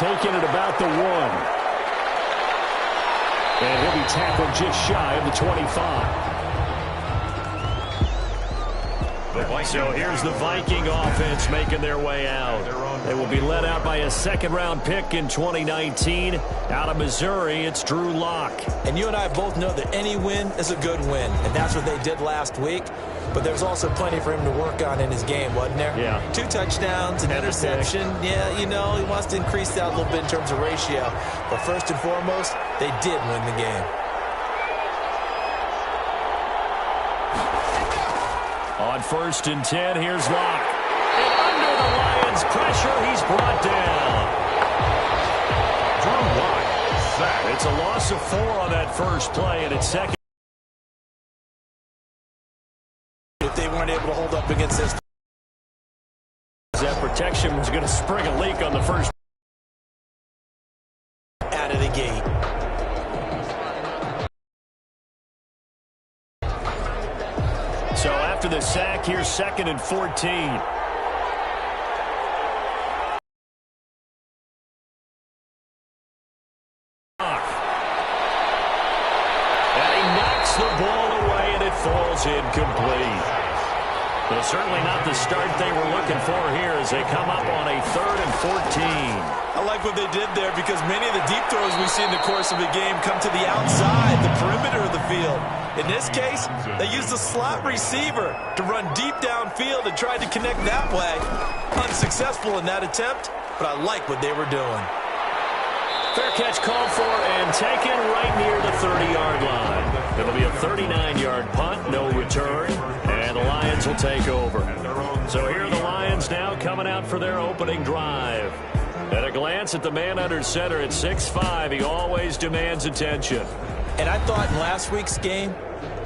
taken at about the 1. And he'll be tackled just shy of the 25. So here's the Viking offense making their way out. They will be led out by a second-round pick in 2019. Out of Missouri, it's Drew Lock. And you and I both know that any win is a good win, and that's what they did last week. But there's also plenty for him to work on in his game, wasn't there? Yeah. 2 touchdowns, an interception. Yeah, you know, he wants to increase that a little bit in terms of ratio. But first and foremost, they did win the game. On 1st and 10, here's Lock. And under the Lions' pressure, he's brought down. Drew Lock, sack. It's a loss of 4 on that first play, and it's second. If they weren't able to hold up against this. That protection was going to spring a leak on the first. Out of the gate. So after the sack, here's 2nd and 14. And he knocks the ball away, and it falls incomplete. But certainly not the start they were looking for here as they come up on a 3rd and 14. I like what they did there because many of the deep throws we see in the course of the game come to the outside, the perimeter of the field. In this case, they used a slot receiver to run deep downfield and tried to connect that way. Unsuccessful in that attempt, but I like what they were doing. Fair catch called for and taken right near the 30-yard line. It'll be a 39-yard punt, no return, and the Lions will take over. So here are the Lions now coming out for their opening drive. At a glance at the man under center at 6'5", he always demands attention. And I thought in last week's game,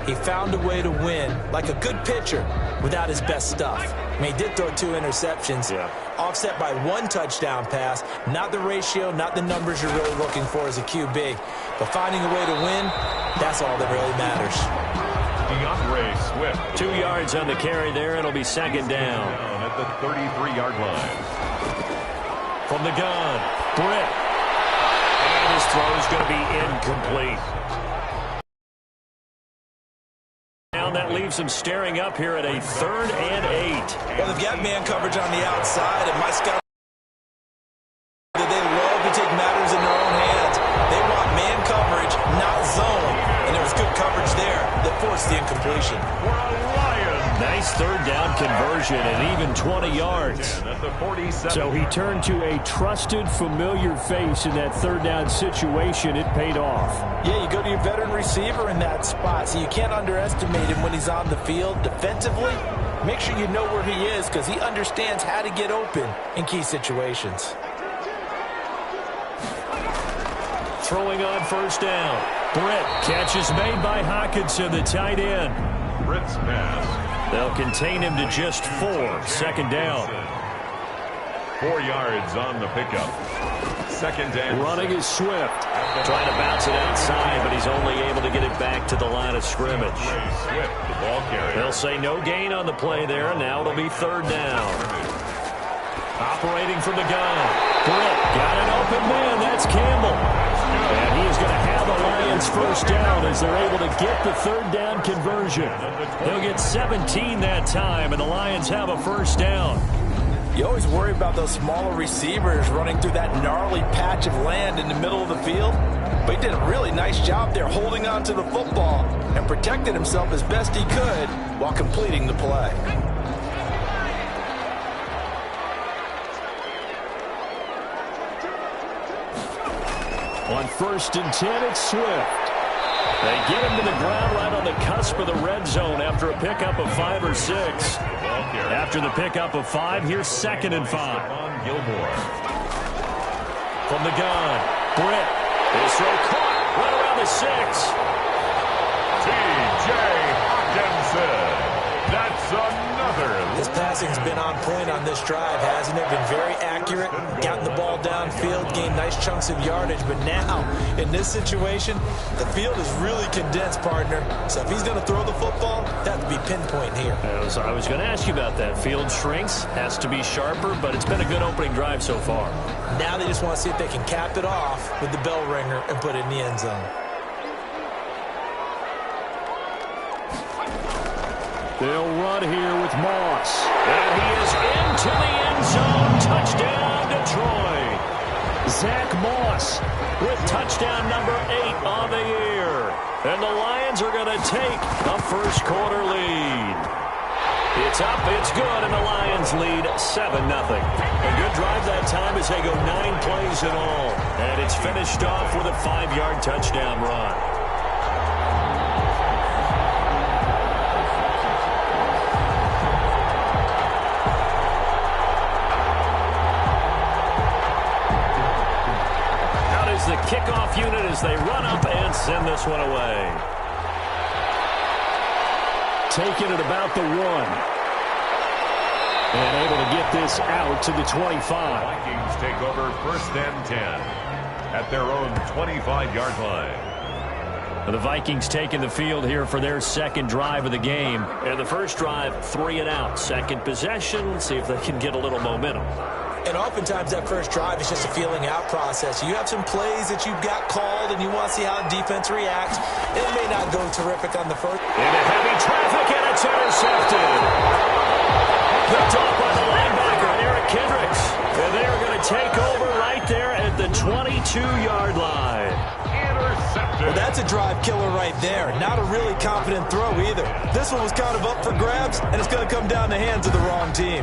he found a way to win, like a good pitcher, without his best stuff. I mean, he did throw 2 interceptions, offset by 1 touchdown pass. Not the ratio, not the numbers you're really looking for as a QB. But finding a way to win, that's all that really matters. Swift. 2 yards on the carry there. It'll be 2nd down. At the 33-yard line. From the gun, Britt. And his throw is going to be incomplete. Now that leaves him staring up here at a 3rd and 8. Well, they've got man coverage on the outside, and my scout that they love to take matters in their own hands. They want man coverage, not zone. And there was good coverage there that forced the incompletion. Nice 3rd down conversion and even 20 yards. So he turned to a trusted, familiar face in that 3rd down situation. It paid off. Yeah, you go to your veteran receiver in that spot, so you can't underestimate him when he's on the field defensively. Make sure you know where he is because he understands how to get open in key situations. Throwing on 1st down. Britt, catch is made by Hawkinson, the tight end. Britt's pass. They'll contain him to just 4. 2nd down. 4 yards on the pickup. 2nd and running is Swift. Trying to bounce it outside, but he's only able to get it back to the line of scrimmage. Swift, the ball carrier. They'll say no gain on the play there. Now it'll be 3rd down. Operating from the gun. Britt got an open man. That's Campbell. And he is going to have the Lions 1st down as they're able to get the 3rd down conversion. They'll get 17 that time, and the Lions have a 1st down. You always worry about those smaller receivers running through that gnarly patch of land in the middle of the field. But he did a really nice job there holding on to the football and protected himself as best he could while completing the play. On 1st and 10, it's Swift. They get him to the ground right on the cusp of the red zone after a pickup of 5 or 6. After the pickup of 5, here's 2nd and 5. Gilmore. From the gun, Britt. His throw caught right around the 6. T.J. Hawkinson. That's another. This pass passing's been on point on this drive, hasn't it? Been very accurate, gotten the ball downfield, gained nice chunks of yardage. But now, in this situation, the field is really condensed, partner. So if he's going to throw the football, that would be pinpoint here. I was going to ask you about that. Field shrinks, has to be sharper, but it's been a good opening drive so far. Now they just want to see if they can cap it off with the bell ringer and put it in the end zone. They'll run here with Moss. And he is into the end zone. Touchdown, Detroit. Zach Moss with touchdown number 8 on the year. And the Lions are going to take a first-quarter lead. It's up, it's good, and the Lions lead 7-0. A good drive that time as they go 9 plays in all. And it's finished off with a 5-yard touchdown run. The kickoff unit as they run up and send this one away. Taking it about the 1. And able to get this out to the 25. Vikings take over 1st and 10 at their own 25-yard line. The Vikings taking the field here for their second drive of the game. And the first drive, 3 and out. Second possession, see if they can get a little momentum. And oftentimes that first drive is just a feeling out process. You have some plays that you've got called and you want to see how the defense reacts. It may not go terrific on the first. Into heavy traffic and it's intercepted. Picked off by the linebacker, Eric Kendricks. And they're going to take over right there at the 22-yard line. Well, that's a drive killer right there. Not a really confident throw either. This one was kind of up for grabs, and it's going to come down the hands of the wrong team.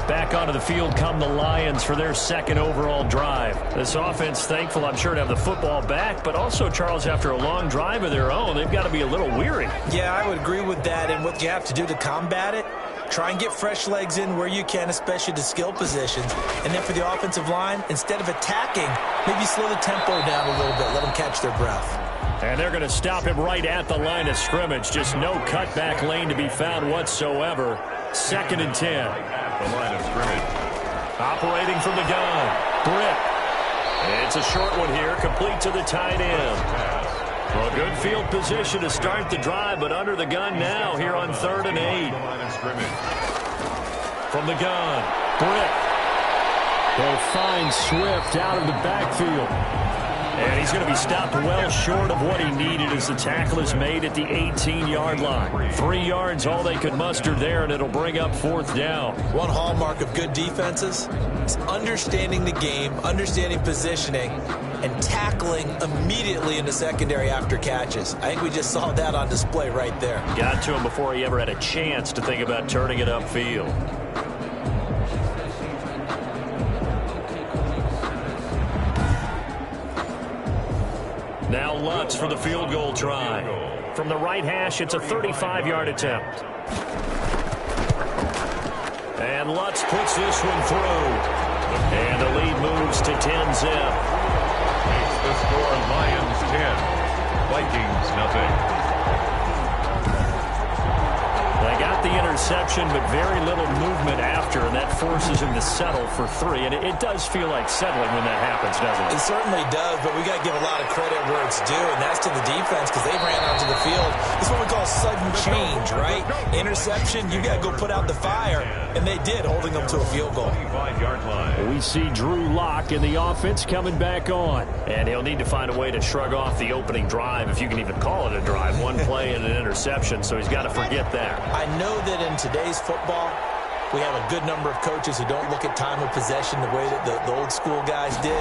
Back onto the field come the Lions for their second overall drive. This offense, thankful, I'm sure, to have the football back, but also, Charles, after a long drive of their own, they've got to be a little weary. Yeah, I would agree with that, and what you have to do to combat it, try and get fresh legs in where you can, especially the skill positions. And then for the offensive line, instead of attacking, maybe slow the tempo down a little bit, let them catch their breath. And they're going to stop him right at the line of scrimmage. Just no cutback lane to be found whatsoever. 2nd and 10. The line of scrimmage. Operating from the gun. Britt. It's a short one here, complete to the tight end. Well, good field position to start the drive, but under the gun now here on 3rd and 8. From the gun. Britt. They'll find Swift out of the backfield. And he's going to be stopped well short of what he needed as the tackle is made at the 18-yard line. 3 yards, all they could muster there, and it'll bring up 4th down. One hallmark of good defenses is understanding the game, understanding positioning, and tackling immediately in the secondary after catches. I think we just saw that on display right there. Got to him before he ever had a chance to think about turning it upfield. Now Lutz for the field goal try. From the right hash, it's a 35-yard attempt. And Lutz puts this one through. And the lead moves to 10-zip. Makes the score Lions 10, Vikings nothing. They got the interception, but very little movement after, and that forces him to settle for 3. And it does feel like settling when that happens, doesn't it? It certainly does, but we got to give a lot of credit where it's due, and that's to the defense because they ran onto the field. This is what we call sudden change, right? Interception, you got to go put out the fire, and they did, holding them to a field goal. 25-yard line. We see Drew Lock in the offense coming back on. And he'll need to find a way to shrug off the opening drive, if you can even call it a drive. 1 play and an interception, so he's got to forget that. I know that in today's football, we have a good number of coaches who don't look at time of possession the way that the old school guys did,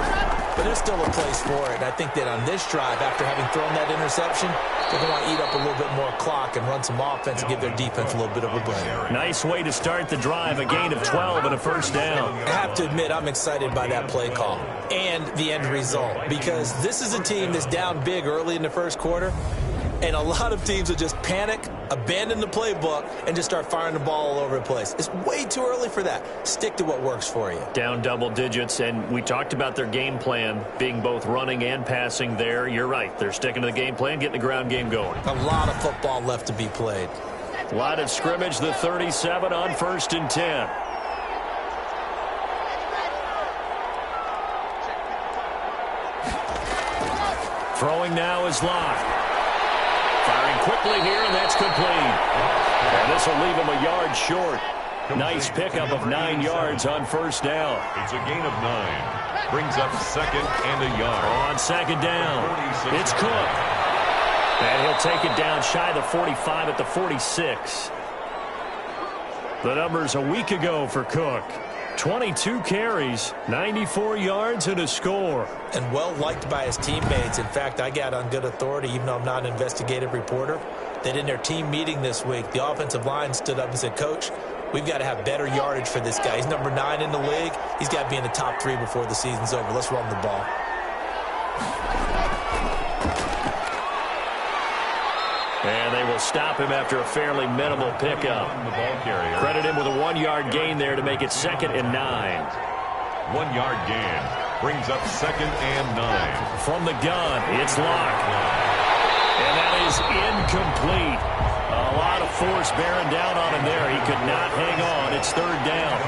but there's still a place for it. And I think that on this drive, after having thrown that interception, they're going to want to eat up a little bit more clock and run some offense and give their defense a little bit of a break. Nice way to start the drive, a gain of 12 and a first down. I have to admit, I'm excited by that play call and the end result, because this is a team that's down big early in the first quarter, and a lot of teams will just panic, abandon the playbook, and just start firing the ball all over the place. It's way too early for that. Stick to what works for you. Down double digits, and we talked about their game plan being both running and passing there. You're right. They're sticking to the game plan, getting the ground game going. A lot of football left to be played. Line of scrimmage, the 37 on 1st and 10. Throwing now is Locke. Firing quickly here, and that's complete. And this will leave him a yard short. Nice pickup of 9 yards on 1st down. It's a gain of 9. Brings up 2nd and a yard. On 2nd down, it's Cook. And he'll take it down shy of the 45 at the 46. The numbers a week ago for Cook. 22 carries, 94 yards, and a score. And well liked by his teammates. In fact, I got on good authority, even though I'm not an investigative reporter, that in their team meeting this week, the offensive line stood up and said, Coach, we've got to have better yardage for this guy. He's number 9 in the league. He's got to be in the top 3 before the season's over. Let's run the ball. And they will stop him after a fairly minimal pickup. The ball carrier. Credit him with a 1-yard gain there to make it 2nd and 9. 1-yard gain brings up 2nd and 9. From the gun, it's Locke. And that is incomplete. A lot of force bearing down on him there. He could not hang on. It's 3rd down.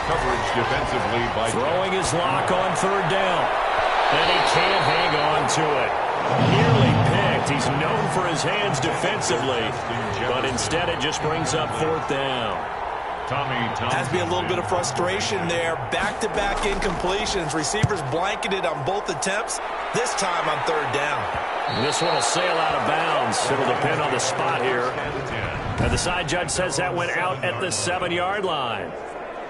Coverage defensively by throwing his Locke on 3rd down. And he can't hang on to it. Nearly picked. He's known for his hands defensively, but instead it just brings up 4th down. Has to be a little bit of frustration there. Back-to-back incompletions. Receivers blanketed on both attempts. This time on 3rd down. This one will sail out of bounds. It'll depend on the spot here. And the side judge says that went out at the 7-yard line.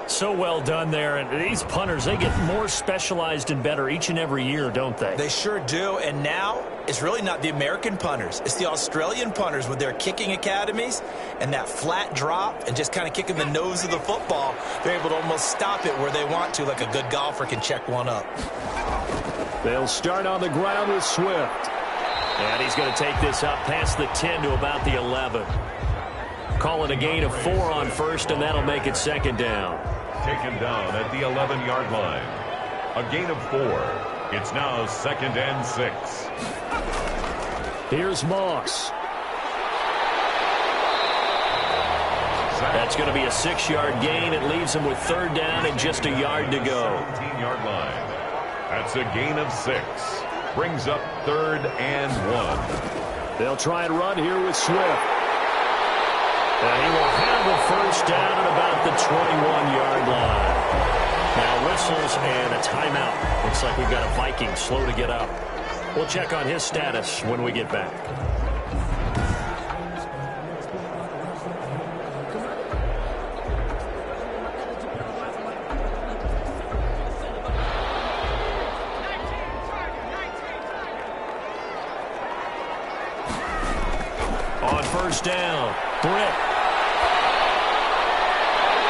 So well done there. And these punters, they get more specialized and better each and every year, don't they? They sure do. And now it's really not the American punters. It's the Australian punters with their kicking academies and that flat drop and just kind of kicking the nose of the football. They're able to almost stop it where they want to, like a good golfer can check one up. They'll start on the ground with Swift. And he's going to take this up past the 10 to about the 11. Calling a gain of 4 on 1st, and that'll make it 2nd down. Taken down at the 11-yard line. A gain of 4. It's now 2nd and 6. Here's Moss. That's going to be a 6-yard gain. It leaves him with 3rd down and just a yard to go. 17-yard line. That's a gain of 6. Brings up 3rd and 1. They'll try and run here with Swift. And he will have the 1st down at about the 21-yard line. Now whistles and a timeout. Looks like we've got a Viking slow to get up. We'll check on his status when we get back. On 1st down, Britt.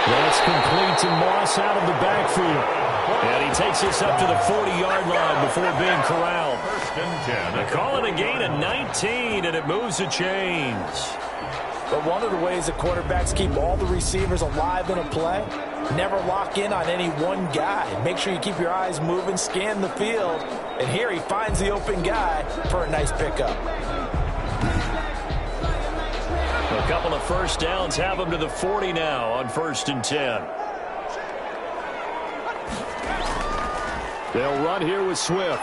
That's complete to Moss out of the backfield. And he takes this up to the 40-yard line before being corralled. 1st and 10. They call it a gain of 19, and it moves the chains. But one of the ways that quarterbacks keep all the receivers alive in a play, never lock in on any one guy. Make sure you keep your eyes moving, scan the field. And here he finds the open guy for a nice pickup. A couple of 1st downs have him to the 40 now on 1st and 10. They'll run here with Swift.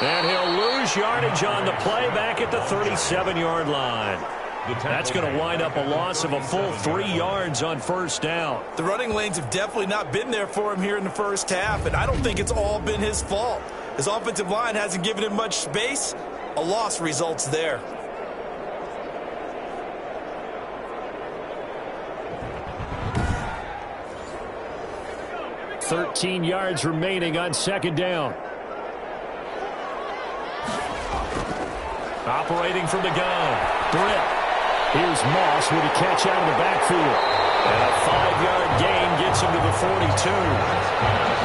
And he'll lose yardage on the play back at the 37-yard line. That's going to wind up a loss of a full 3 yards on 1st down. The running lanes have definitely not been there for him here in the 1st half, and I don't think it's all been his fault. His offensive line hasn't given him much space. A loss results there. 13 yards remaining on 2nd down. Operating from the gun, Britt. Here's Moss with a catch out of the backfield. And a 5-yard gain gets him to the 42.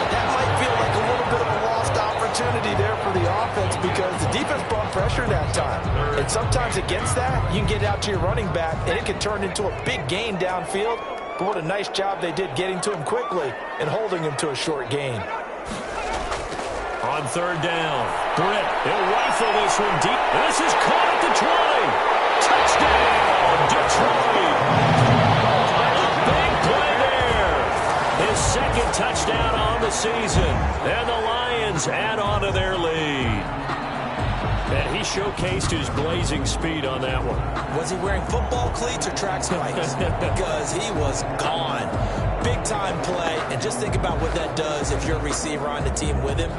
That might feel like a little bit of a lost opportunity there for the offense because the defense brought pressure that time. And sometimes against that, you can get out to your running back, and it can turn into a big gain downfield. But what a nice job they did getting to him quickly and holding him to a short gain. On 3rd down, Britt, he'll rifle this one deep. This is caught at the 20. Touchdown, touchdown on the season. And the Lions add on to their lead. And he showcased his blazing speed on that one. Was he wearing football cleats or track spikes? Because he was gone. Big-time play. And just think about what that does if you're a receiver on the team with him.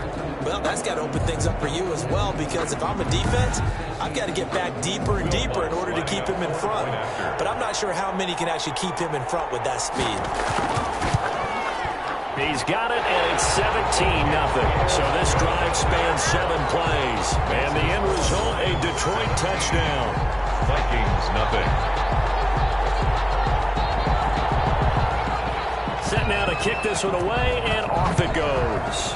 Well, that's got to open things up for you as well, because if I'm a defense, I've got to get back deeper and deeper in order to keep him in front. But I'm not sure how many can actually keep him in front with that speed. He's got it, and it's 17-0. So this drive spans 7 plays. And the end result, a Detroit touchdown. Vikings, nothing. Set now to kick this one away, and off it goes.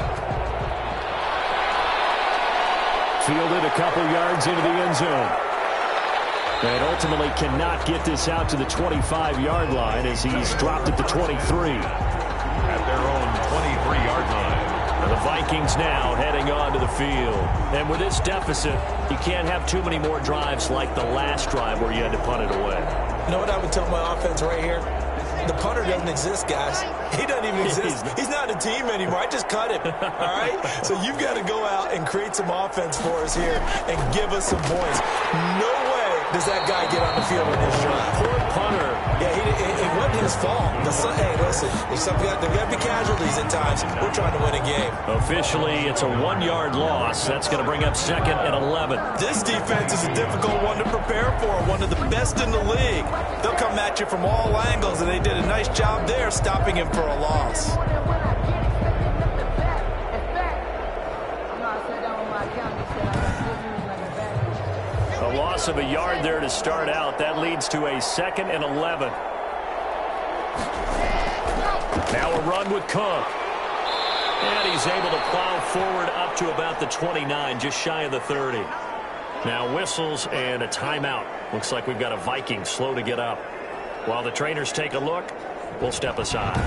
Fielded a couple yards into the end zone. And ultimately cannot get this out to the 25-yard line as he's dropped at the 23. At their own 23-yard line. And the Vikings now heading on to the field. And with this deficit, you can't have too many more drives like the last drive where you had to punt it away. You know what I would tell my offense right here? The punter doesn't exist, guys. He doesn't even exist. He's not a team anymore. I just cut him, all right? So you've got to go out and create some offense for us here and give us some points. No way does that guy get on the field in this drive. Poor punter. Yeah, it wasn't his fault. Hey, listen, there's got to be casualties at times. We're trying to win a game. Officially, it's a 1-yard loss. That's going to bring up 2nd and 11. This defense is a difficult one to prepare for, one of the best in the league. They'll come at you from all angles, and they did a nice job there stopping him for a loss. A loss of a yard there to start out. That leads to a 2nd and 11. Now a run with Cook. And he's able to plow forward up to about the 29, just shy of the 30. Now whistles and a timeout. Looks like we've got a Viking slow to get up. While the trainers take a look, we'll step aside.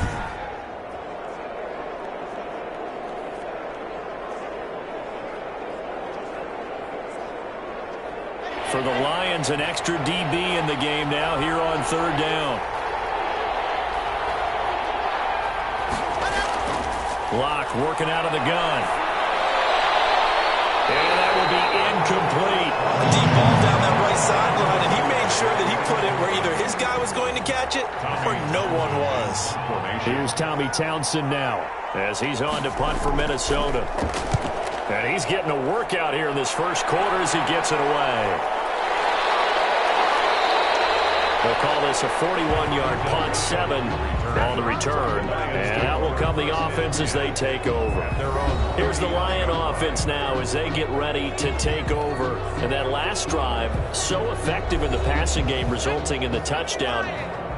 For the Lions, an extra DB in the game now here on 3rd down. Locke working out of the gun. And that will be incomplete. A deep ball down that right sideline, and he made sure that he put it where either his guy was going to catch it or no one was. Here's Tommy Townsend now as he's on to punt for Minnesota. And he's getting a workout here in this first quarter as he gets it away. They'll call this a 41-yard punt, 7 on the return. And out will come the offense as they take over. Here's the Lion offense now as they get ready to take over. And that last drive, so effective in the passing game, resulting in the touchdown.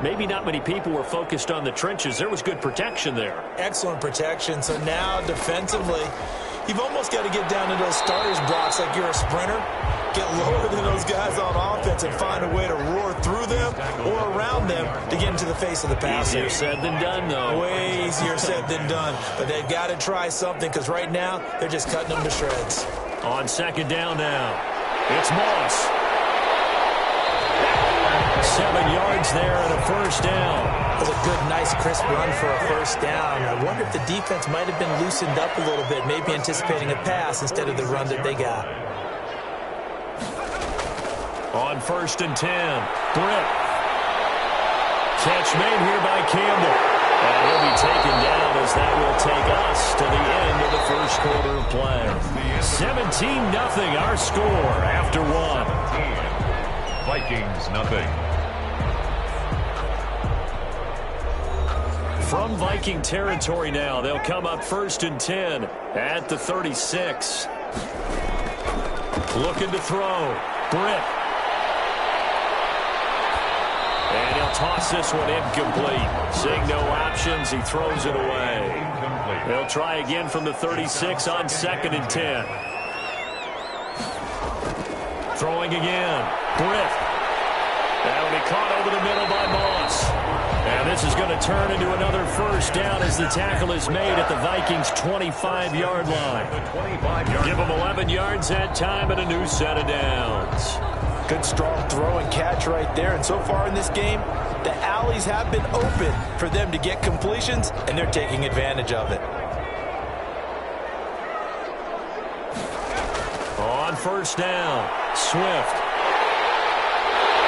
Maybe not many people were focused on the trenches. There was good protection there. Excellent protection. So now defensively, you've almost got to get down to those starters blocks like you're a sprinter. Get lower than those guys on offense and find a way to roar through them or around them to get into the face of the passer. Easier said than done, though. Way easier said than done. But they've got to try something because right now they're just cutting them to shreds. On 2nd down now, it's Moss. 7 yards there and a first down. That was a good, nice, crisp run for a first down. I wonder if the defense might have been loosened up a little bit, maybe anticipating a pass instead of the run that they got. On 1st and 10, Britt. Catch made here by Campbell. And he'll be taken down as that will take us to the end of the first quarter of play. 17-0 our score after 1. Vikings, nothing. From Viking territory now, they'll come up 1st and 10 at the 36. Looking to throw. Britt. And he'll toss this one incomplete. Seeing no options, he throws it away. They'll try again from the 36 on 2nd and 10. Throwing again. Britt. That'll be caught over the middle by Moss. And this is going to turn into another first down as the tackle is made at the Vikings' 25-yard line. Give them 11 yards that time and a new set of downs. Good, strong throw and catch right there. And so far in this game, The alleys have been open for them to get completions, and they're taking advantage of it. On first down, Swift.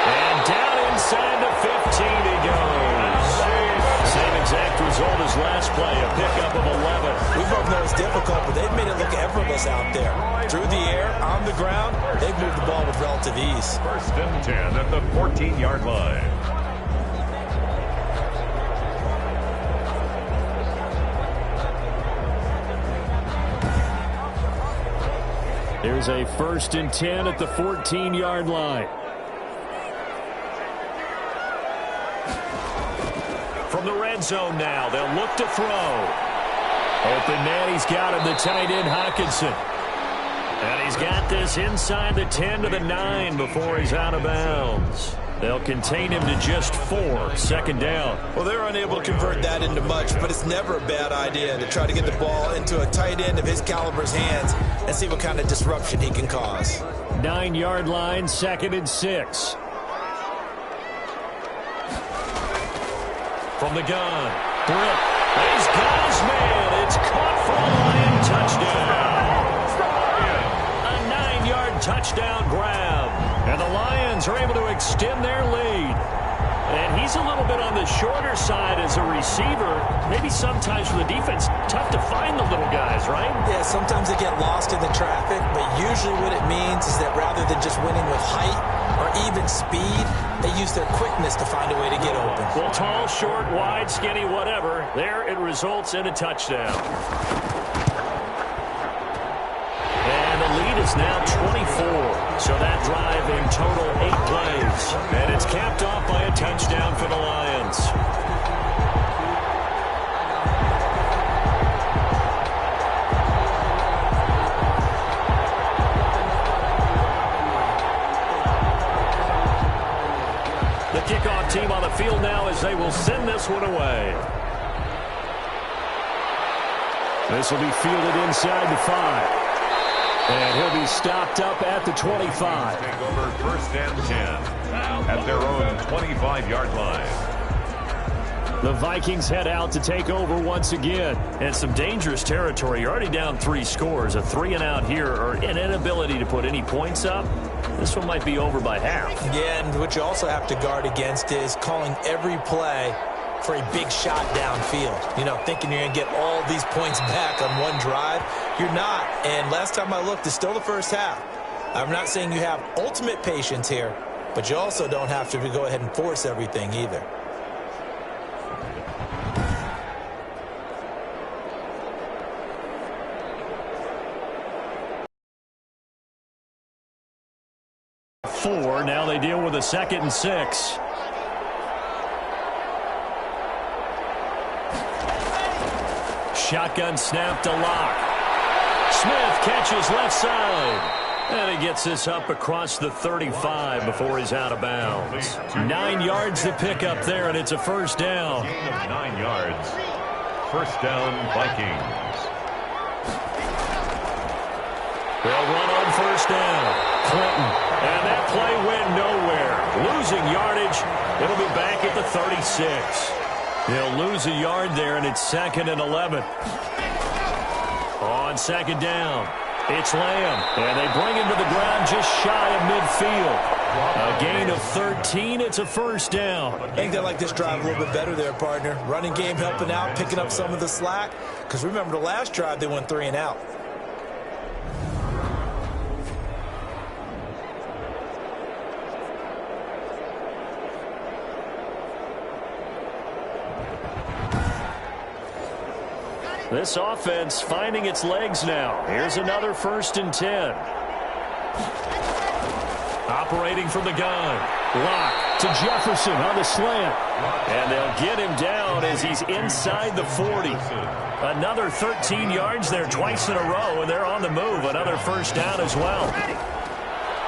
And down inside the 15 he goes. Same exact result as last play, a pickup of 11. We both know it's difficult, but they've made it look effortless out there. Through the air, on the ground, they've moved the ball with relative ease. First and 10 at the 14-yard line. There's a first and 10 at the 14-yard line. From the red zone now, they'll look to throw. Open man, he's got him, the tight end, Hockenson. And he's got this inside the 10 to the 9 before he's out of bounds. They'll contain him to just 4, second down. Well, they're unable to convert that into much, but it's never a bad idea to try to get the ball into a tight end of his caliber's hands and see what kind of disruption he can cause. 9-yard line, second and 6. From the gun, Britt. He's got his man. It's caught for a Lion touchdown. A 9-yard touchdown grab. And the Lions are able to extend their lead. And he's a little bit on the shorter side as a receiver. Maybe sometimes for the defense, tough to find the little guys, right? Yeah, sometimes they get lost in the traffic, but usually what it means is that rather than just winning with height or even speed, they use their quickness to find a way to get open. Well, tall, short, wide, skinny, whatever. There it results in a touchdown. And the lead is now 24. So that drive in total 8 plays. And it's capped off by a touchdown for the Lions. The kickoff team on the field now as they will send this one away. This will be fielded inside the 5. And he'll be stopped up at the 25. Take over first and 10 at their own 25-yard line. The Vikings head out to take over once again. And some dangerous territory. You're already down 3 scores. A 3-and-out here or an inability to put any points up. This one might be over by half. Yeah, and what you also have to guard against is calling every play for a big shot downfield. You know, thinking you're going to get all these points back on one drive. You're not. And last time I looked, it's still the first half. I'm not saying you have ultimate patience here, but you also don't have to go ahead and force everything either. Now they deal with a 2nd and 6. Shotgun snap to Locke. Smith catches left side. And he gets this up across the 35 before he's out of bounds. 9 yards to pick up there, and it's a first down. 9 yards. First down, Vikings. They'll run on first down. Clinton. And that play went nowhere. Losing yardage. It'll be back at the 36. They'll lose a yard there, and it's 2nd and 11. On second down, it's Lamb. And they bring him to the ground just shy of midfield. A gain of 13. It's a first down. I think they like this drive a little bit better there, partner. Running game helping out, picking up some of the slack. Because remember, the last drive, they went 3 and out. This offense finding its legs now. Here's another 1st and 10. Operating from the gun. Locke to Jefferson on the slant. And they'll get him down as he's inside the 40. Another 13 yards there twice in a row, and they're on the move. Another first down as well.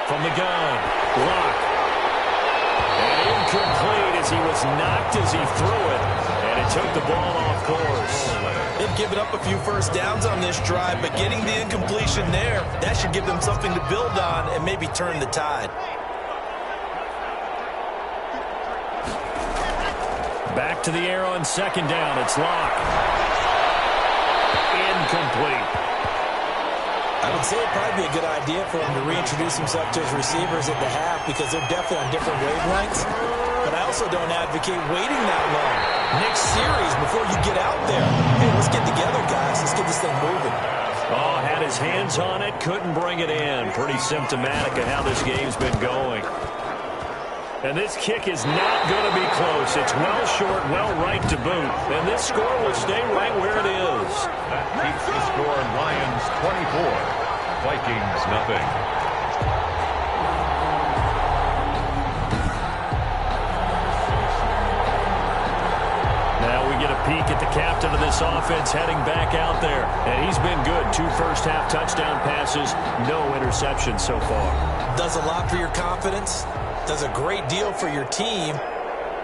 From the gun. Locke. And incomplete as he was knocked as he threw it. And it took the ball off course. They've given up a few first downs on this drive, but getting the incompletion there, that should give them something to build on and maybe turn the tide. Back to the air on second down. It's locked. Incomplete. I would say it'd probably be a good idea for him to reintroduce himself to his receivers at the half because they're definitely on different wavelengths. But I also don't advocate waiting that long. Next series, before you get out there, hey, let's get together, guys. Let's get this thing moving. Oh, had his hands on it, couldn't bring it in. Pretty symptomatic of how this game's been going. And this kick is not going to be close. It's well short, well right to boot. And this score will stay right where it is. That keeps the score Lions 24, Vikings nothing. Now we get a peek at the captain of this offense heading back out there. And he's been good. 2 first-half touchdown passes, no interceptions so far. Does a lot for your confidence. Does a great deal for your team.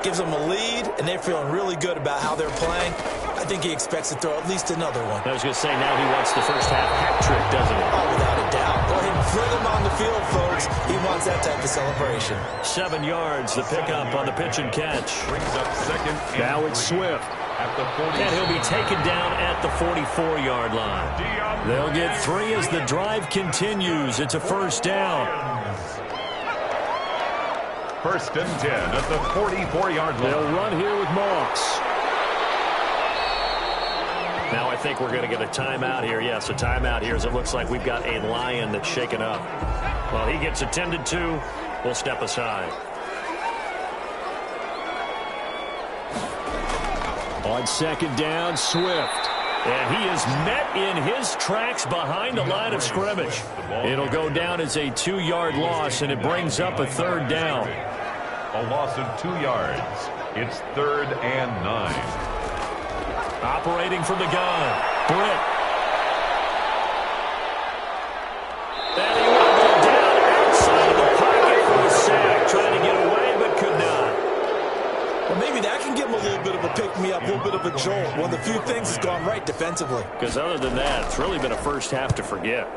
Gives them a lead, and they're feeling really good about how they're playing. I think he expects to throw at least another one. I was going to say, now he wants the first-half hat trick, doesn't he? Oh, without a doubt. Go ahead and throw them on the field, folks. He wants that type of celebration. 7 yards, the pickup on the pitch and catch. Brings up second. Now it's Swift. At the 40. And he'll be taken down at the 44-yard line. They'll get 3 as the drive continues. It's a first down. First and 10 at the 44-yard line. They'll run here with Moss. Now I think we're going to get a timeout here. Yes, a timeout here as it looks like we've got a Lion that's shaken up. Well, he gets attended to. We'll step aside. On second down, Swift. And he is met in his tracks behind the line of scrimmage. It'll go down as a 2-yard loss, and it brings up a third down. A loss of 2 yards. It's 3rd and 9. Operating from the gun, Britt. And he will go down outside the pocket for a sack. Trying to get away, but could not. Well, maybe that can give him a little bit of a pick-me-up, a little bit of a jolt. One of the few things that's gone right defensively. Because other than that, it's really been a first half to forget.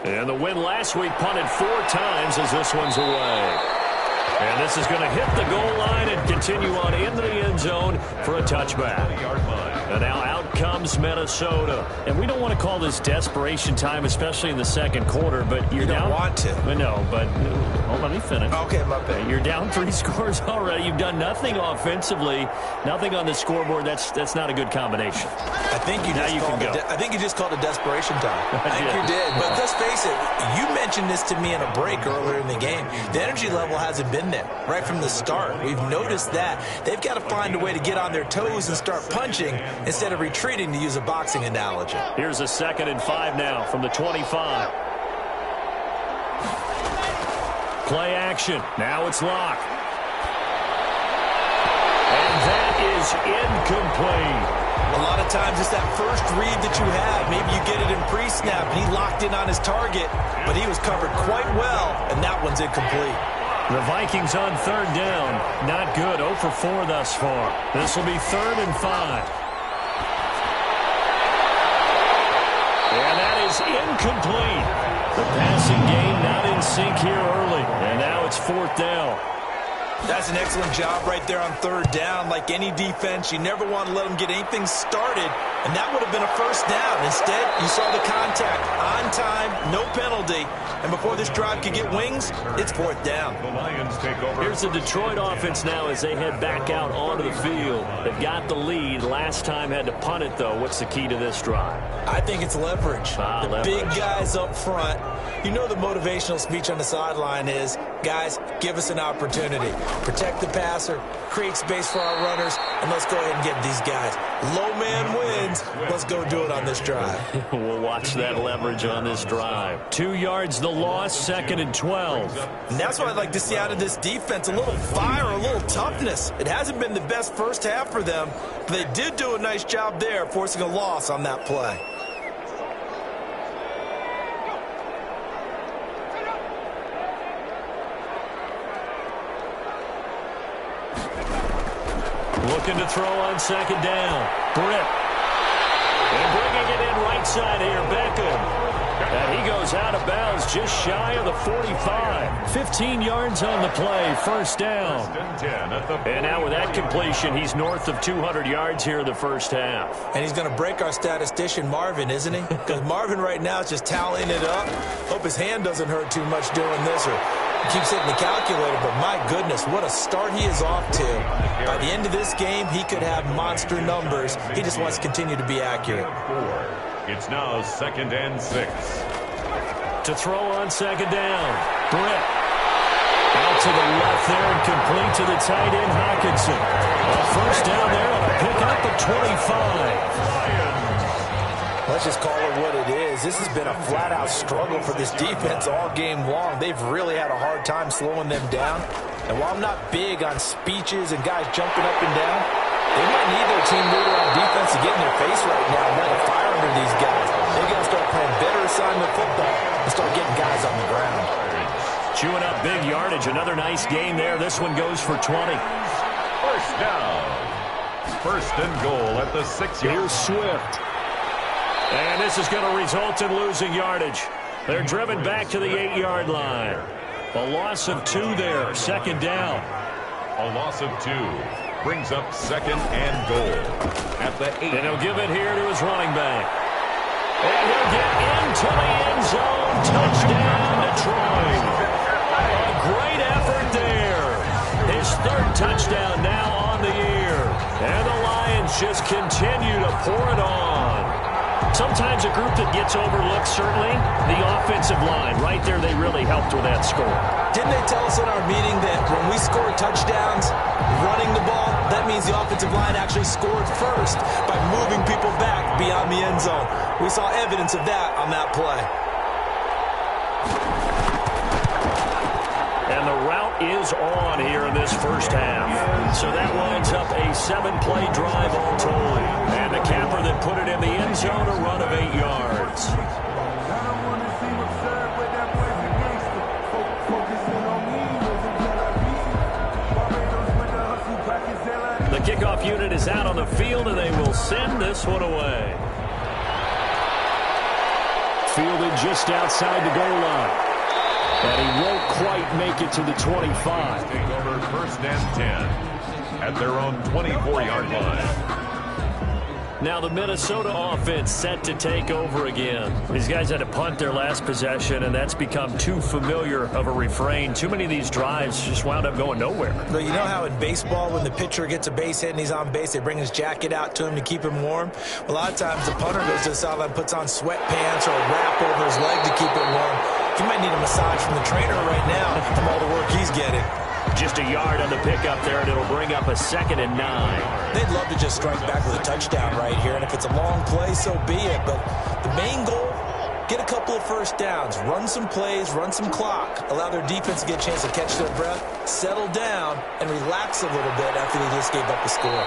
And the win last week punted 4 times as this one's away. And this is going to hit the goal line and continue on into the end zone for a touchback. And now out comes Minnesota. And we don't want to call this desperation time, especially in the second quarter, but you're down. You don't want to. No, but let me finish. Okay, my bad. You're down 3 scores already. You've done nothing offensively, nothing on the scoreboard. That's not a good combination. I think you just called it desperation time. I think you did. But let's face it, you mentioned this to me in a break earlier in the game. The energy level hasn't been there right from the start. We've noticed that. They've got to find a way to get on their toes and start punching instead of retreating, to use a boxing analogy. Here's a 2nd and 5 now from the 25. Play action. Now it's locked. And that is incomplete. A lot of times it's that first read that you have. Maybe you get it in pre-snap, and he locked in on his target, but he was covered quite well, and that one's incomplete. The Vikings on 3rd down. Not good. 0 for 4 thus far. This will be 3rd and 5. And that is incomplete. The passing game not in sync here early. And now it's 4th down. That's an excellent job right there on 3rd down. Like any defense, you never want to let them get anything started, and that would have been a first down. Instead, you saw the contact on time, no penalty, and before this drive could get wings, it's 4th down. The Lions take over. Here's the Detroit offense now as they head back out onto the field. They've got the lead. Last time had to punt it, though. What's the key to this drive? I think it's leverage. The big guys up front. You know the motivational speech on the sideline is, guys, give us an opportunity. Protect the passer, create space for our runners, and let's go ahead and get these guys. Low man wins. Let's go do it on this drive. We'll watch that leverage on this drive. 2 yards the loss, 2nd and 12. And that's what I'd like to see out of this defense, a little fire, a little toughness. It hasn't been the best first half for them, but they did do a nice job there, forcing a loss on that play. Looking to throw on 2nd down. Britt. And bringing it in right side here, Beckham. And he goes goes out of bounds just shy of the 45. 15 yards on the play, first down. And now with that completion, he's north of 200 yards here in the first half. And he's going to break our statistician Marvin, isn't he? Because Marvin right now is just tallying it up. Hope his hand doesn't hurt too much doing this, or he keeps hitting the calculator. But my goodness, what a start he is off to. By the end of this game, he could have monster numbers. He just wants to continue to be accurate. It's now 2nd and 6. To throw on second down. Britt. Out to the left there and complete to the tight end, Hockenson. A first down there on a pickup of 25. Let's just call it what it is. This has been a flat-out struggle for this defense all game long. They've really had a hard time slowing them down. And while I'm not big on speeches and guys jumping up and down, they might need their team leader on defense to get in their face right now and light a fire under these guys. They're going to start playing better assignment football and start getting guys on the ground. Chewing up big yardage. Another nice gain there. This one goes for 20. First down. First and goal at the 6-yard. Here's Swift. And this is going to result in losing yardage. They're driven back to the 8-yard line. A loss of 2 there. Second down. A loss of 2. Brings up 2nd and goal at the 8. And he'll give it here to his running back. And he'll get into the end zone. Touchdown, Detroit. A great effort there. His 3rd touchdown now on the year. And the Lions just continue to pour it on. Sometimes a group that gets overlooked, certainly, the offensive line. Right there, they really helped with that score. Didn't they tell us in our meeting that when we score touchdowns running the ball, that means the offensive line actually scored first by moving people back beyond the end zone? We saw evidence of that on that play. And the route is on here in this first half. So that winds up a 7-play drive all told. And the capper that put it in the end zone, a run of 8 yards. The kickoff unit is out on the field, and they will send this one away. Fielded just outside the goal line. And he won't quite make it to the 25. Take over 1st and 10 at their own 24-yard line. Now the Minnesota offense set to take over again. These guys had to punt their last possession, and that's become too familiar of a refrain. Too many of these drives just wound up going nowhere. But you know how in baseball, when the pitcher gets a base hit and he's on base, they bring his jacket out to him to keep him warm? A lot of times the punter goes to the sideline, puts on sweatpants or a wrap over his leg to keep it warm. He might need a massage from the trainer right now from all the work he's getting. Just a yard on the pickup there, and it'll bring up a 2nd and 9. They'd love to just strike back with a touchdown right here, and if it's a long play, so be it. But the main goal, get a couple of first downs, run some plays, run some clock, allow their defense to get a chance to catch their breath, settle down, and relax a little bit after they just gave up the score.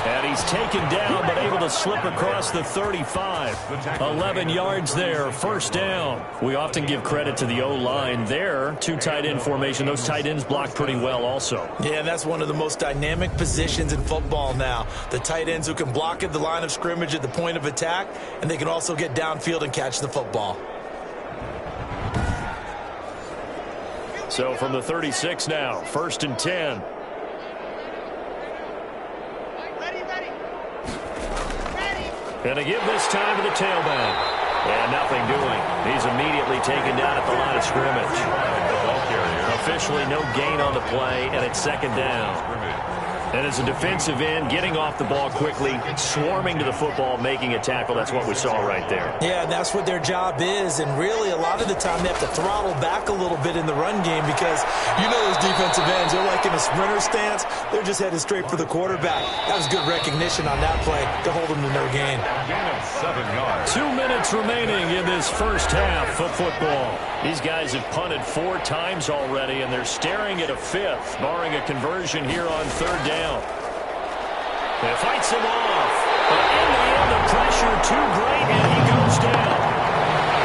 And he's taken down, but able to slip across the 35. 11 yards there, first down. We often give credit to the O-line there. 2 tight end formation. Those tight ends block pretty well also. Yeah, and that's one of the most dynamic positions in football now. The tight ends who can block at the line of scrimmage at the point of attack, and they can also get downfield and catch the football. So from the 36 now, 1st and 10. And to give this time to the tailback. And nothing doing. He's immediately taken down at the line of scrimmage. Officially no gain on the play, and it's 2nd down. And as a defensive end, getting off the ball quickly, swarming to the football, making a tackle, that's what we saw right there. Yeah, and that's what their job is. And really, a lot of the time, they have to throttle back a little bit in the run game because you know those defensive ends, they're like in a sprinter stance. They're just headed straight for the quarterback. That was good recognition on that play to hold them to no gain. Gain of 7 yards. 2 minutes remaining in this first half of football. These guys have punted 4 times already, and they're staring at a 5th, barring a conversion here on 3rd down. It fights him off, but in the end, the pressure too great, and he goes down.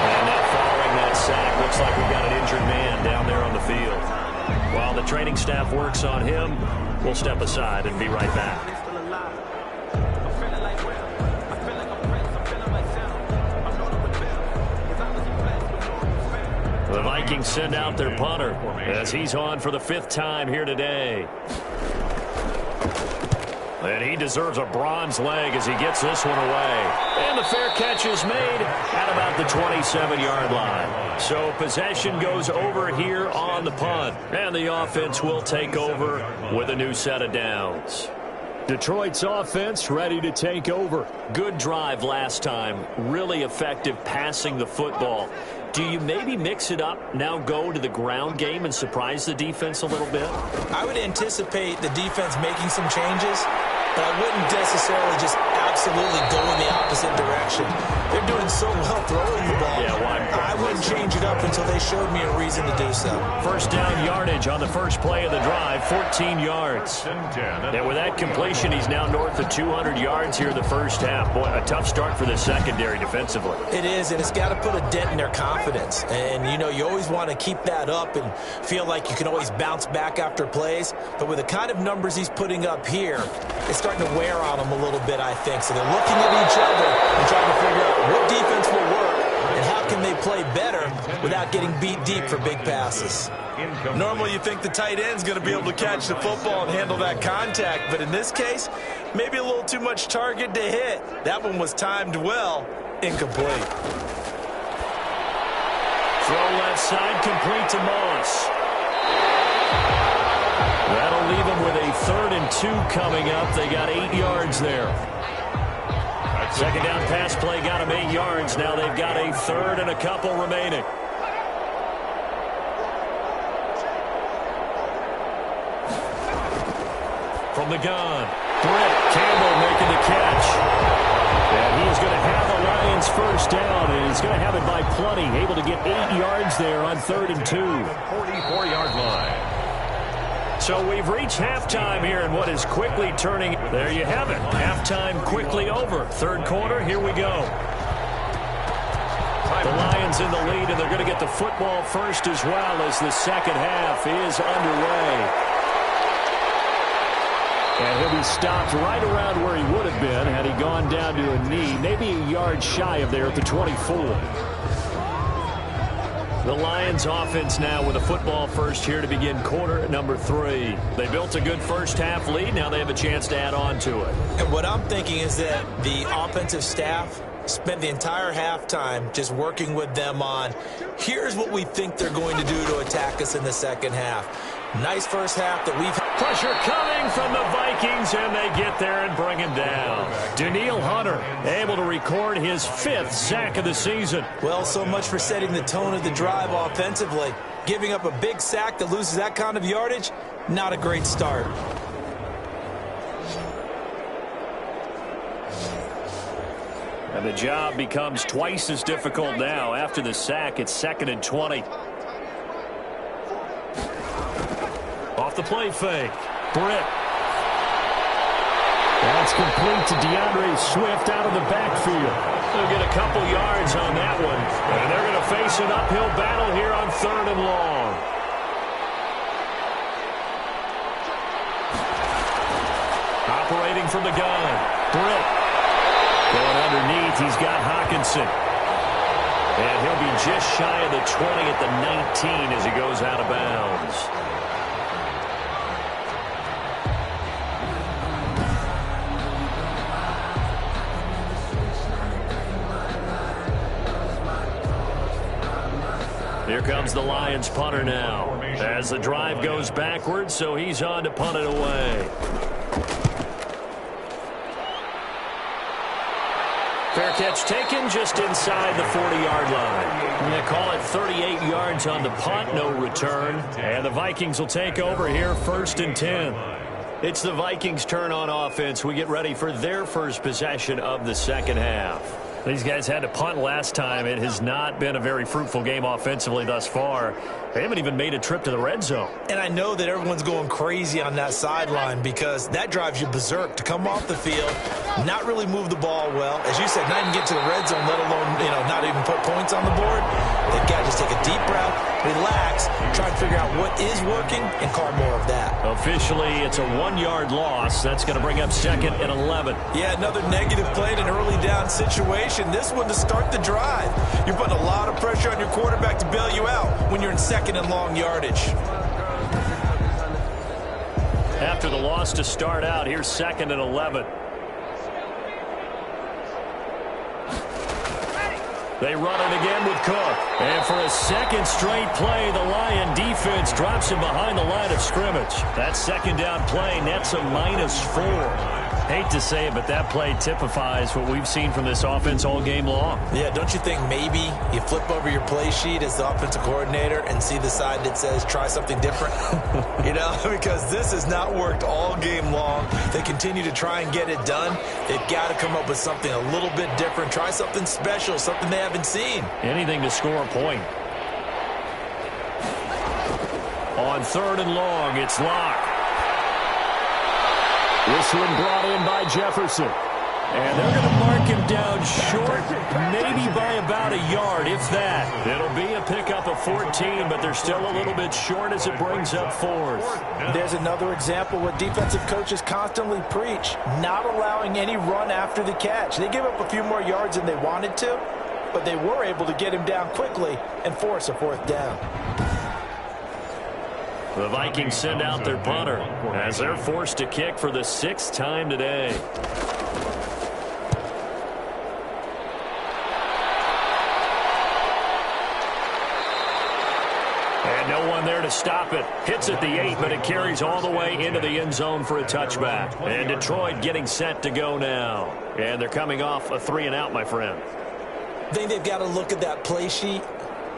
And now following that sack, looks like we've got an injured man down there on the field. While the training staff works on him, we'll step aside and be right back. The Vikings send out their punter as he's on for the 5th time here today. And he deserves a bronze leg as he gets this one away. And the fair catch is made at about the 27-yard line. So possession goes over here on the punt. And the offense will take over with a new set of downs. Detroit's offense ready to take over. Good drive last time. Really effective passing the football. Do you maybe mix it up, now go to the ground game and surprise the defense a little bit? I would anticipate the defense making some changes, but I wouldn't necessarily just absolutely go in the opposite direction. They're doing so well throwing the ball. Yeah, well, I wouldn't change it up until they showed me a reason to do so. First down yardage on the first play of the drive, 14 yards. And with that completion, he's now north of 200 yards here in the first half. Boy, a tough start for the secondary defensively. It is, and it's got to put a dent in their confidence. And, you know, you always want to keep that up and feel like you can always bounce back after plays. But with the kind of numbers he's putting up here, it's starting to wear on them a little bit, I think. So they're looking at each other and trying to figure out what defense will work and how can they play better without getting beat deep for big passes. Normally you think the tight end's going to be able to catch the football and handle that contact, but in this case, maybe a little too much target to hit. That one was timed well, incomplete. Throw left side, complete to Moss. That'll leave them with a 3rd and 2 coming up. They got 8 yards there. Second down pass play got them 8 yards. Now they've got a 3rd and a couple remaining. From the gun, Britt Campbell making the catch. And he's going to have the Lions first down, and he's going to have it by plenty. Able to get 8 yards there on 3rd and 2. 44-yard line. So we've reached halftime here in what is quickly turning. There you have it. Halftime quickly over. 3rd quarter, here we go. The Lions in the lead, and they're going to get the football first as well as the second half is underway. And he'll be stopped right around where he would have been had he gone down to a knee, maybe a yard shy of there at the 24. The Lions offense now with a football first here to begin quarter number 3. They built a good first half lead. Now they have a chance to add on to it. And what I'm thinking is that the offensive staff spent the entire halftime just working with them on, here's what we think they're going to do to attack us in the second half. Nice first half that we've... Pressure coming from the Vikings, and they get there and bring him down. Danielle Hunter able to record his 5th sack of the season. Well, so much for setting the tone of the drive offensively. Giving up a big sack that loses that kind of yardage, not a great start. And the job becomes twice as difficult now. After the sack, it's 2nd and 20. Off the play fake. Britt. That's complete to DeAndre Swift out of the backfield. They'll get a couple yards on that one. And they're going to face an uphill battle here on 3rd and long. Operating from the gun. Britt. Going underneath, he's got Hawkinson. And he'll be just shy of the 20 at the 19 as he goes out of bounds. Here comes the Lions punter now as the drive goes backwards, so he's on to punt it away. Fair catch taken just inside the 40-yard line. They call it 38 yards on the punt, no return. And the Vikings will take over here 1st and 10. It's the Vikings' turn on offense. We get ready for their first possession of the second half. These guys had to punt last time. It has not been a very fruitful game offensively thus far. They haven't even made a trip to the red zone. And I know that everyone's going crazy on that sideline because that drives you berserk to come off the field, not really move the ball well. As you said, not even get to the red zone, let alone, not even put points on the board. They've got to just take a deep breath, relax, try and figure out what is working, and call more of that. Officially, it's a 1-yard loss. That's going to bring up 2nd and 11. Yeah, another negative play in an early down situation. This one to start the drive. You're putting a lot of pressure on your quarterback to bail you out when you're in 2nd and long yardage. After the loss to start out, here's 2nd and 11. They run it again with Cook. And for a second straight play, the Lion defense drops him behind the line of scrimmage. That 2nd down play nets a -4. Hate to say it, but that play typifies what we've seen from this offense all game long. Yeah, don't you think maybe you flip over your play sheet as the offensive coordinator and see the side that says try something different? You know, because this has not worked all game long. They continue to try and get it done. They've got to come up with something a little bit different. Try something special, something they haven't seen. Anything to score a point. On 3rd and long, it's Locke. This one brought in by Jefferson. And they're going to mark him down short, maybe by about a yard, if that. It'll be a pickup of 14, but they're still a little bit short as it brings up 4th. There's another example what defensive coaches constantly preach, not allowing any run after the catch. They gave up a few more yards than they wanted to, but they were able to get him down quickly and force a 4th down. The Vikings send out their punter as they're forced to kick for the 6th time today. And no one there to stop it. Hits at the 8, but it carries all the way into the end zone for a touchback. And Detroit getting set to go now. And they're coming off a 3-and-out, my friend. I think they've got to look at that play sheet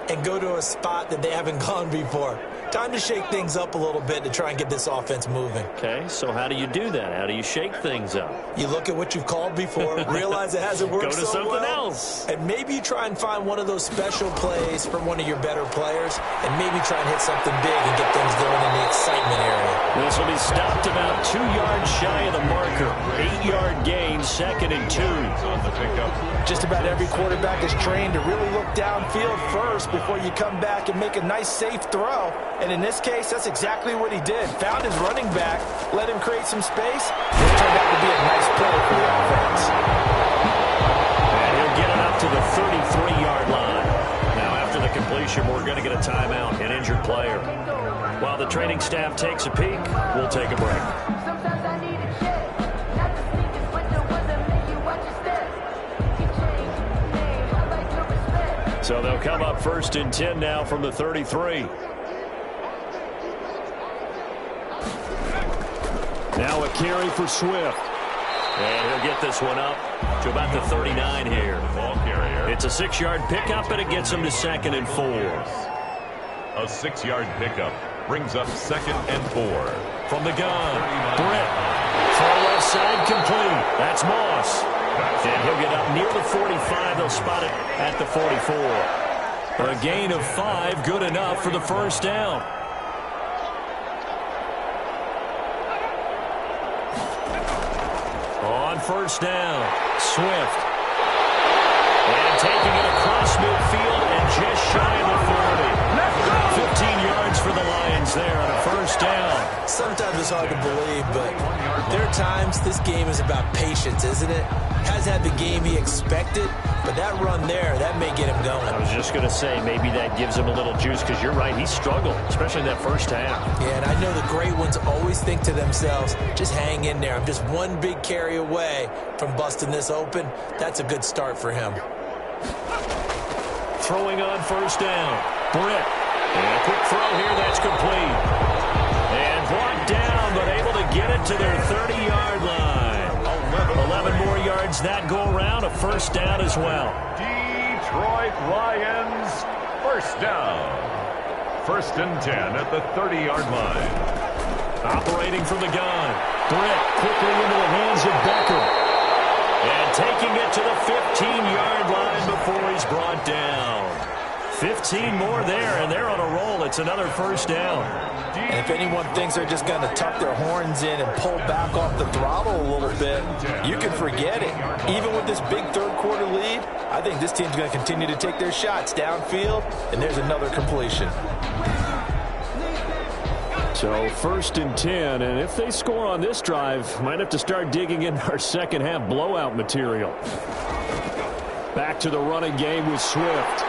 and go to a spot that they haven't gone before. Time to shake things up a little bit to try and get this offense moving. Okay, so how do you do that? How do you shake things up? You look at what you've called before, realize it hasn't worked so well. Go to something else. And maybe you try and find one of those special plays from one of your better players, and maybe try and hit something big and get things going in the excitement area. This will be stopped about 2 yards shy of the marker. 8-yard gain, 2nd and 2. Just about every quarterback is trained to really look downfield first before you come back and make a nice, safe throw. And in this case, that's exactly what he did. Found his running back, let him create some space. It turned out to be a nice play for the offense. And he'll get it up to the 33-yard line. Now, after the completion, we're going to get a timeout, an injured player. While the training staff takes a peek, we'll take a break. So they'll come up 1st and 10 now from the 33. Now a carry for Swift. And he'll get this one up to about the 39 here. Ball carrier. It's a 6-yard pickup, and it gets him to 2nd and 4. A 6-yard pickup brings up 2nd and 4. From the gun, Britt. Far left side complete. That's Moss. And he'll get up near the 45. They'll spot it at the 44. A gain of 5, good enough for the 1st down. On 1st down, Swift. And taking it across midfield and just shy of the 40. 15 yards for the Lions there on a 1st down. Sometimes it's hard to believe, but there are times this game is about patience, isn't it? Has had the game he expected, but that run there, that may get him going. I was just going to say, maybe that gives him a little juice, because you're right, he struggled, especially in that 1st half. Yeah, and I know the great ones always think to themselves, just hang in there. I'm just one big carry away from busting this open. That's a good start for him. Throwing on 1st down, Britt. And a quick throw here, that's complete. And blocked down, but able to get it to their 30-yard line. 11 more yards that go around, a 1st down as well. Detroit Lions, 1st down. 1st and 10 at the 30-yard line. Operating from the gun. Britt quickly into the hands of Becker. And taking it to the 15-yard line before he's brought down. 15 more there, and they're on a roll. It's another first down. And if anyone thinks they're just going to tuck their horns in and pull back off the throttle a little bit, you can forget it. Even with this big third-quarter lead, I think this team's going to continue to take their shots downfield, and there's another completion. So 1st and 10, and if they score on this drive, might have to start digging in our second-half blowout material. Back to the running game with Swift.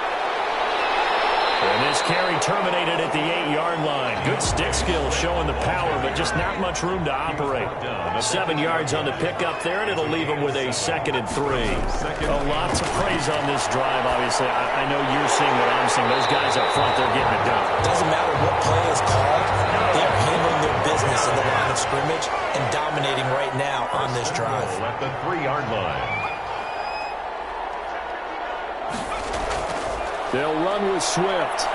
And this carry terminated at the 8-yard line. Good stick skill showing the power, but just not much room to operate. 7 yards on the pickup there, and it'll leave him with a 2nd and 3. Lots of praise on this drive, obviously. I know you're seeing what I'm seeing. Those guys up front, they're getting it done. Doesn't matter what play is called. They're handling their business in the line of scrimmage and dominating right now on this drive. At the 3-yard line. They'll run with Swift.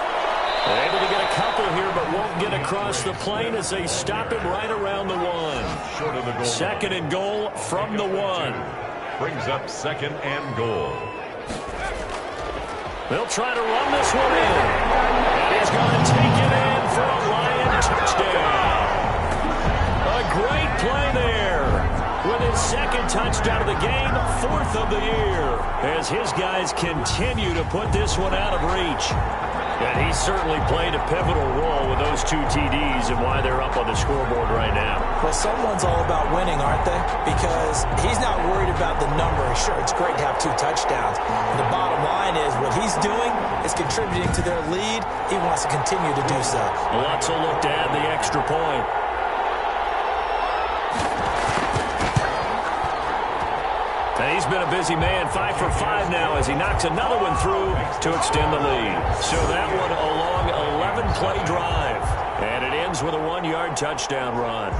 Able to get a couple here, but won't get across the plane as they stop him right around the 1. Short of the goal. 2nd and goal from the 1. Brings up 2nd and goal. They'll try to run this one in. And he's going to take it in for a Lion touchdown. A great play there. With his 2nd touchdown of the game, 4th of the year, as his guys continue to put this one out of reach. And he certainly played a pivotal role with those 2 TDs and why they're up on the scoreboard right now. Well, someone's all about winning, aren't they? Because he's not worried about the number. Sure, it's great to have 2 touchdowns. And the bottom line is what he's doing is contributing to their lead. He wants to continue to do so. Lots of look to add the extra point. And he's been a busy man, 5 for 5 now as he knocks another one through to extend the lead. So that one a long 11-play drive. And it ends with a 1-yard touchdown run.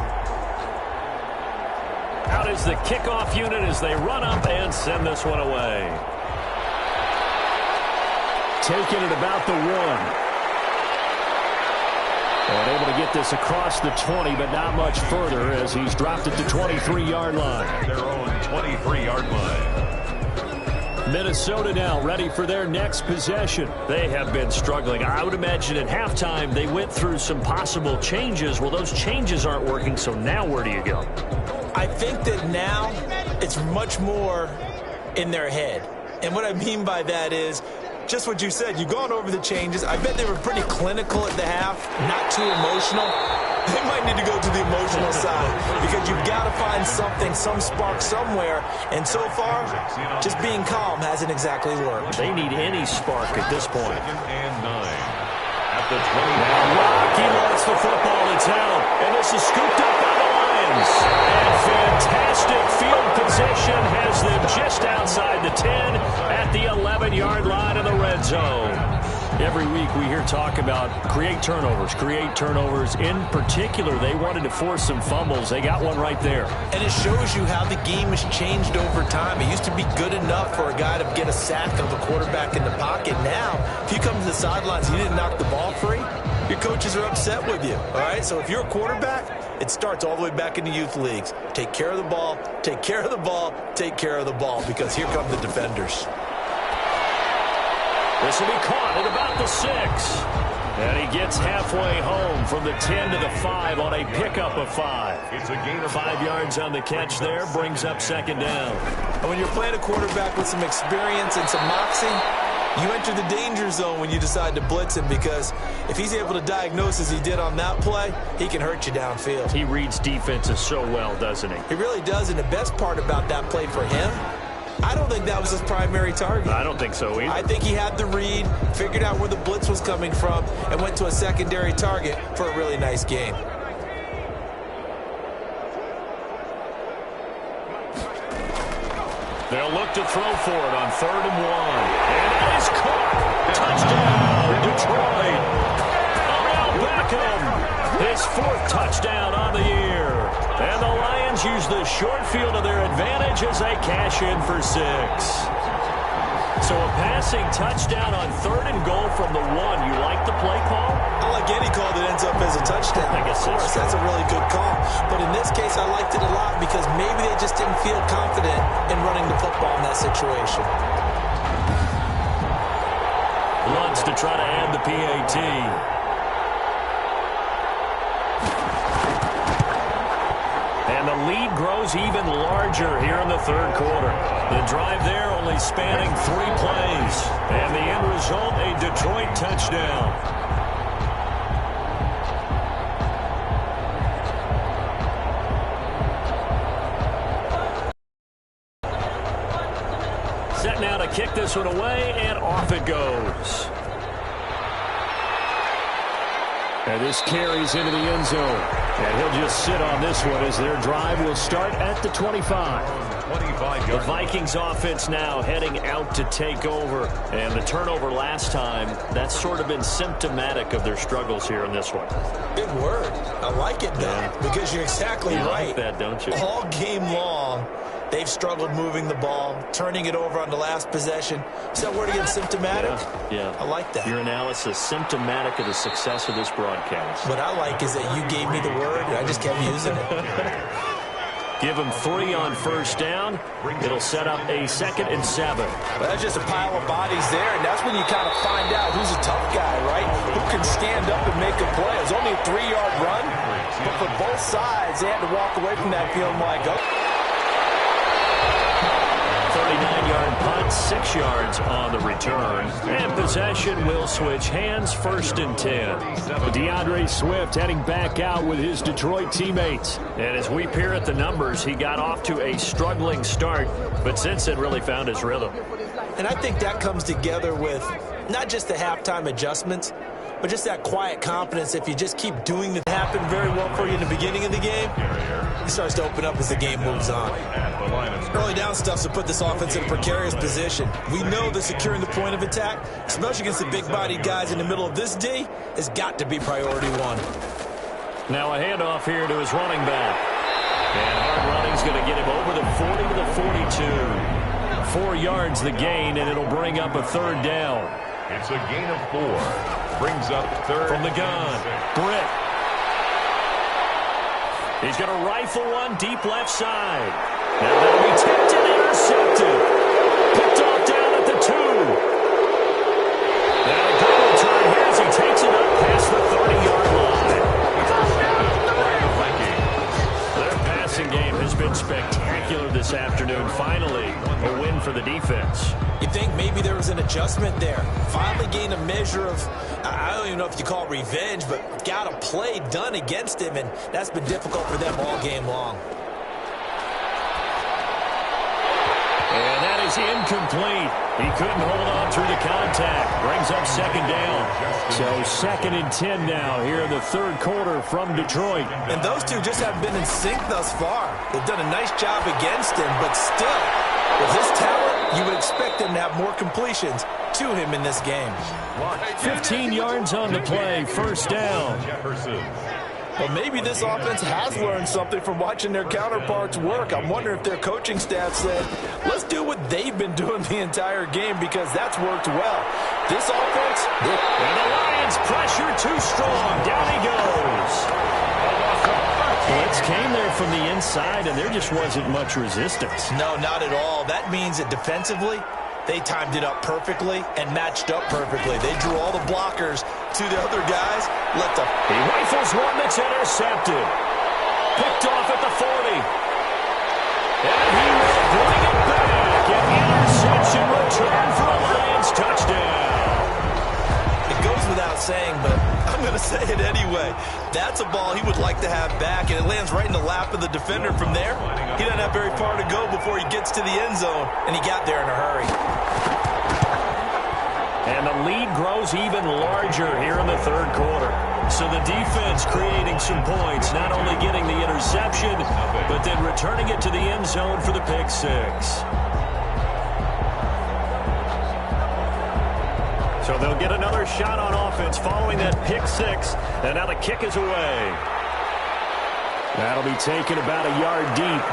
Out is the kickoff unit as they run up and send this one away. Taking it about the 1. And able to get this across the 20, but not much further as he's dropped at the 23-yard line. Their own 23-yard line. Minnesota now ready for their next possession. They have been struggling. I would imagine at halftime they went through some possible changes. Well, those changes aren't working, so now where do you go? I think that now it's much more in their head. And what I mean by that is just what you said. You've gone over the changes. I bet they were pretty clinical at the half, not too emotional. They might need to go to the emotional side because you've got to find something, some spark somewhere. And so far, just being calm hasn't exactly worked. They need any spark at this point. 2nd and 9. At the 20. Now Rocky wants the football. It's out. And this is scooped up by the Lions. And fantastic field position has them just outside the 10 at the 11-yard line in the red zone. Every week we hear talk about create turnovers. In particular, they wanted to force some fumbles. They got one right there. And it shows you how the game has changed over time. It used to be good enough for a guy to get a sack of a quarterback in the pocket. Now, if you come to the sidelines and you didn't knock the ball free, your coaches are upset with you. All right? So if you're a quarterback, it starts all the way back in the youth leagues. Take care of the ball, take care of the ball, take care of the ball, because here come the defenders. This will be caught at about the 6. And he gets halfway home from the 10 to the 5 on a pickup of 5. It's a gain of 5 yards on the catch there, brings up 2nd down. And when you're playing a quarterback with some experience and some moxie, you enter the danger zone when you decide to blitz him, because if he's able to diagnose as he did on that play, he can hurt you downfield. He reads defenses so well, doesn't he? He really does, and the best part about that play for him, I don't think that was his primary target. I don't think so either. I think he had the read, figured out where the blitz was coming from, and went to a secondary target for a really nice game. They'll look to throw for it on 3rd and 1. And it is caught. Touchdown, Detroit. Odell Beckham, his 4th touchdown on the year. And the Lions use the short field to their advantage as they cash in for 6. So a passing touchdown on 3rd and goal from the 1. You like the play call? I like any call that ends up as a touchdown. I guess of course, that's a really good call. But in this case, I liked it a lot because maybe they just didn't feel confident in running the football in that situation. Lutz to try to add the PAT. And the lead grows even larger here in the third quarter. The drive there only spanning 3 plays. And the end result, a Detroit touchdown. Set now to kick this one away, and off it goes. And this carries into the end zone. And he'll just sit on this one as their drive will start at the 25. The Vikings offense now heading out to take over. And the turnover last time, that's sort of been symptomatic of their struggles here in this one. Big word. I like it, though, because you're exactly right. You like that, don't you? All game long, they've struggled moving the ball, turning it over on the last possession. Is that word again, symptomatic? Yeah. I like that. Your analysis, symptomatic of the success of this broadcast. What I like is that you gave me the word, and I just kept using it. Give them 3 on first down. It'll set up a 2nd and 7. Well, that's just a pile of bodies there, and that's when you kind of find out who's a tough guy, right? Who can stand up and make a play. It was only a 3-yard run, but for both sides, they had to walk away from that feeling like, oh. 39-yard punt, 6 yards on the return. And possession will switch hands, 1st and 10. DeAndre Swift heading back out with his Detroit teammates. And as we peer at the numbers, he got off to a struggling start, but since then really found his rhythm. And I think that comes together with not just the halftime adjustments, but just that quiet confidence. If you just keep doing it happen very well for you in the beginning of the game, it starts to open up as the game moves on. Early down stuff's to put this offense in a precarious position. We know that securing the point of attack, especially against the big-bodied guys in the middle of this D, has got to be priority 1. Now a handoff here to his running back. And hard running's going to get him over the 40 to the 42. 4 yards the gain, and it'll bring up a 3rd down. It's a gain of 4. Brings up 3rd. From the gun, Britt. He's going to rifle one deep left side. Now that'll be tipped and intercepted. Picked off down at the 2. Now a good return here as he takes it up past the 30-yard line. Their passing game has been spectacular this afternoon. Finally, a win for the defense. You think maybe there was an adjustment there. Finally gained a measure of, I don't even know if you call it revenge, but got a play done against him, and that's been difficult for them all game long. And that is incomplete. He couldn't hold on through the contact. Brings up 2nd down. So 2nd and 10 now here in the third quarter from Detroit. And those two just haven't been in sync thus far. They've done a nice job against him, but still, with his talent, you would expect him to have more completions to him in this game. 15 yards on the play, 1st down. Well, maybe this offense has learned something from watching their counterparts work. I'm wondering if their coaching staff said, let's do what they've been doing the entire game, because that's worked well. This offense... And the Lions pressure too strong. Down he goes. Blitz came there from the inside, and there just wasn't much resistance. No, not at all. That means that defensively, they timed it up perfectly and matched up perfectly. They drew all the blockers to the other guys. He rifles one that's intercepted. Picked off at the 40. And he will bring it back. An interception return for a Lions touchdown. It goes without saying, but I'm going to say it anyway. That's a ball he would like to have back, and it lands right in the lap of the defender from there. He doesn't have very far to go before he gets to the end zone, and he got there in a hurry. And the lead grows even larger here in the third quarter. So the defense creating some points, not only getting the interception, but then returning it to the end zone for the pick 6. So they'll get another shot on offense following that pick 6. And now the kick is away. That'll be taken about a yard deep.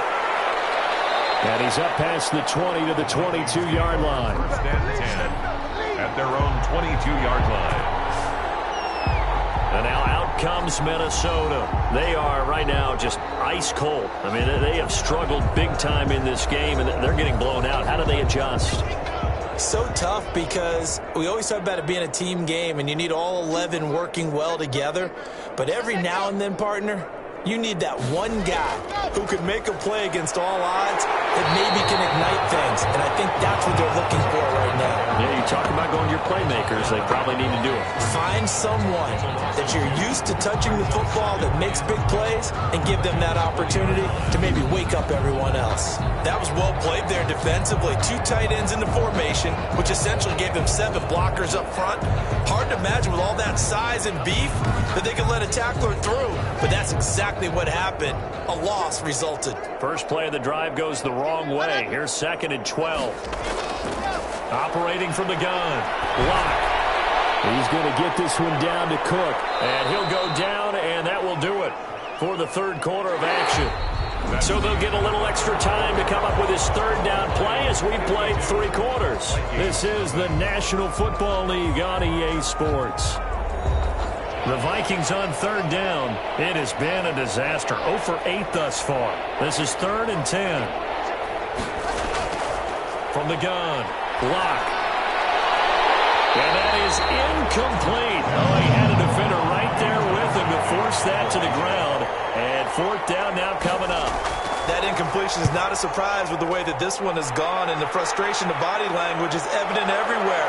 And he's up past the 20 to the 22-yard line. At their own 22-yard line. And now out comes Minnesota. They are right now just ice cold. I mean, they have struggled big time in this game, and they're getting blown out. How do they adjust? week's so tough because we always talk about it being a team game, and you need all 11 working well together. But every now and then, partner, you need that one guy who can make a play against all odds that maybe can ignite things. And I think that's what they're looking for right now. Yeah, you talk about going to your playmakers. They probably need to do it. Find someone that you're used to touching the football that makes big plays and give them that opportunity to maybe wake up everyone else. That was well played there defensively. 2 tight ends in the formation, which essentially gave them 7 blockers up front. Hard to imagine with all that size and beef that they could let a tackler through. But that's exactly what happened. A loss resulted. First play of the drive goes the wrong way. Here's 2nd and 12. Operating from the gun. Lock. He's going to get this one down to Cook. And he'll go down, and that will do it for the 3rd quarter of action. So they'll get a little extra time to come up with his 3rd down play as we played 3 quarters. This is the National Football League on EA Sports. The Vikings on 3rd down. It has been a disaster. 0 for 8 thus far. This is 3rd and 10. From the gun. Block. And that is incomplete. Oh, he had a defender right there with him to force that to the ground. And 4th down now coming up. That incompletion is not a surprise with the way that this one has gone, and the frustration, the body language is evident everywhere.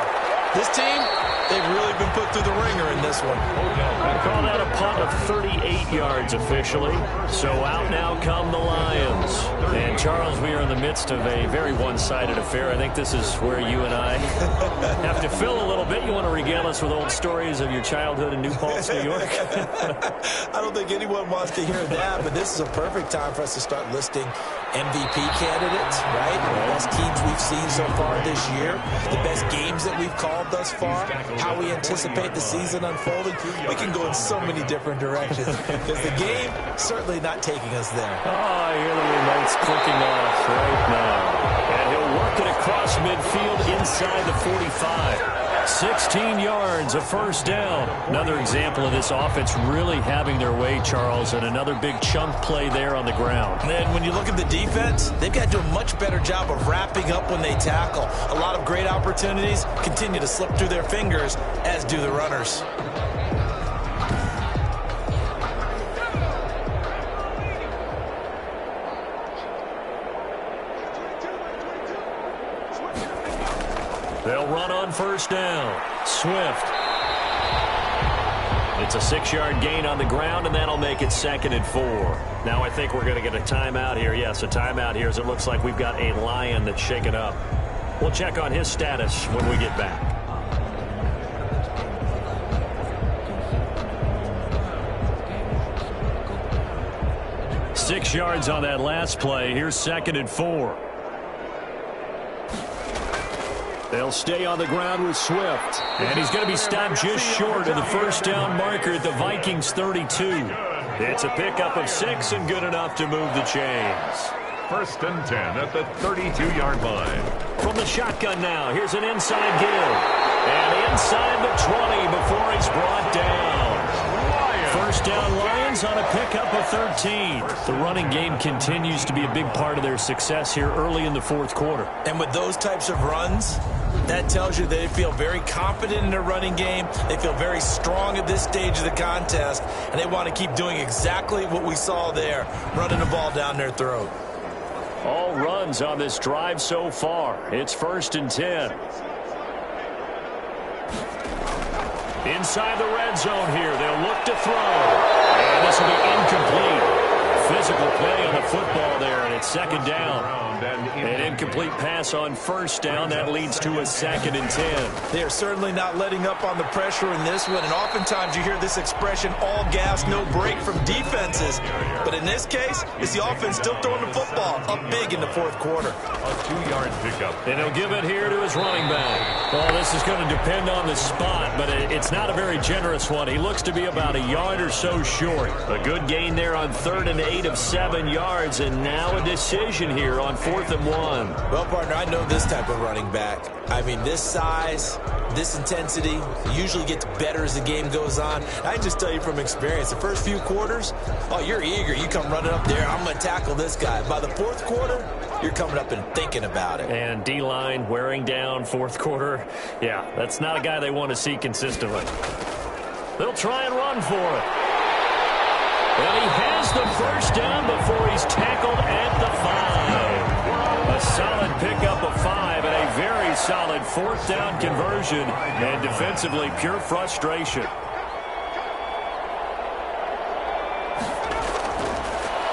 This team, they've really been put through the ringer in this one. I call that a punt of 38 yards officially. So out now come the Lions. And Charles, we are in the midst of a very one-sided affair. I think this is where you and I have to fill a little bit. You want to regale us with old stories of your childhood in New Paltz, New York? I don't think anyone wants to hear that, but this is a perfect time for us to start listing MVP candidates, right? The best teams we've seen so far this year, the best games that we've called thus far, how we anticipate the season unfolding. We can go in so many different directions because the game certainly not taking us there. Oh, I hear the remotes clicking off right now. And he'll work it across midfield inside the 45. 16 yards, a 1st down. Another example of this offense really having their way, Charles, and another big chunk play there on the ground. And when you look at the defense, they've got to do a much better job of wrapping up when they tackle. A lot of great opportunities continue to slip through their fingers, as do the runners. They'll run on 1st down. Swift. It's a 6-yard gain on the ground, and that'll make it 2nd and 4. Now I think we're going to get a timeout here. Yes, a timeout here as it looks like we've got a Lion that's shaken up. We'll check on his status when we get back. Six yards on that last play. Here's 2nd and 4. They'll stay on the ground with Swift. And he's going to be stopped just short of the 1st down marker at the Vikings 32. It's a pickup of 6 and good enough to move the chains. 1st and 10 at the 32-yard line. From the shotgun now, here's an inside give. And inside the 20 before he's brought down. 1st down Lions on a pickup of 13. The running game continues to be a big part of their success here early in the 4th quarter. And with those types of runs, that tells you they feel very confident in their running game. They feel very strong at this stage of the contest, and they want to keep doing exactly what we saw there, running the ball down their throat. All runs on this drive so far. It's 1st and 10. Inside the red zone here. They'll look to throw. And this will be incomplete. Physical play on the football there, and it's 2nd down. An incomplete pass on 1st down. That leads to a 2nd and 10. They are certainly not letting up on the pressure in this one, and oftentimes you hear this expression, all gas, no break from defenses. But in this case, it's the offense still throwing the football up big in the 4th quarter. A 2-yard pickup. And he'll give it here to his running back. Well, this is going to depend on the spot, but it's not a very generous one. He looks to be about a yard or so short. A good gain there on 3rd and 8 8 of 7 yards, and now a decision here on 4th and 1. Well, partner, I know this type of running back. I mean, this size, this intensity, usually gets better as the game goes on. I can just tell you from experience, the first few quarters, oh, you're eager. You come running up there, I'm going to tackle this guy. By the 4th quarter, you're coming up and thinking about it. And D-line wearing down 4th quarter. Yeah, that's not a guy they want to see consistently. They'll try and run for it. And he has the first down before he's tackled at the 5. A solid pickup of 5 and a very solid 4th down conversion. And defensively, pure frustration.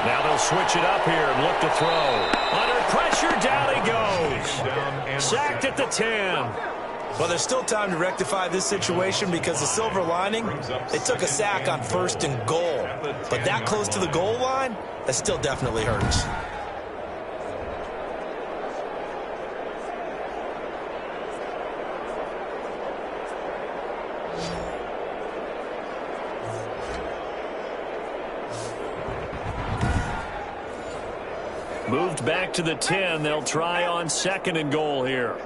Now they'll switch it up here and look to throw. Under pressure, down he goes. Sacked at the 10. Well, there's still time to rectify this situation because the silver lining, they took a sack on 1st and goal. But that close to the goal line, that still definitely hurts. Moved back to the 10. They'll try on 2nd and goal here.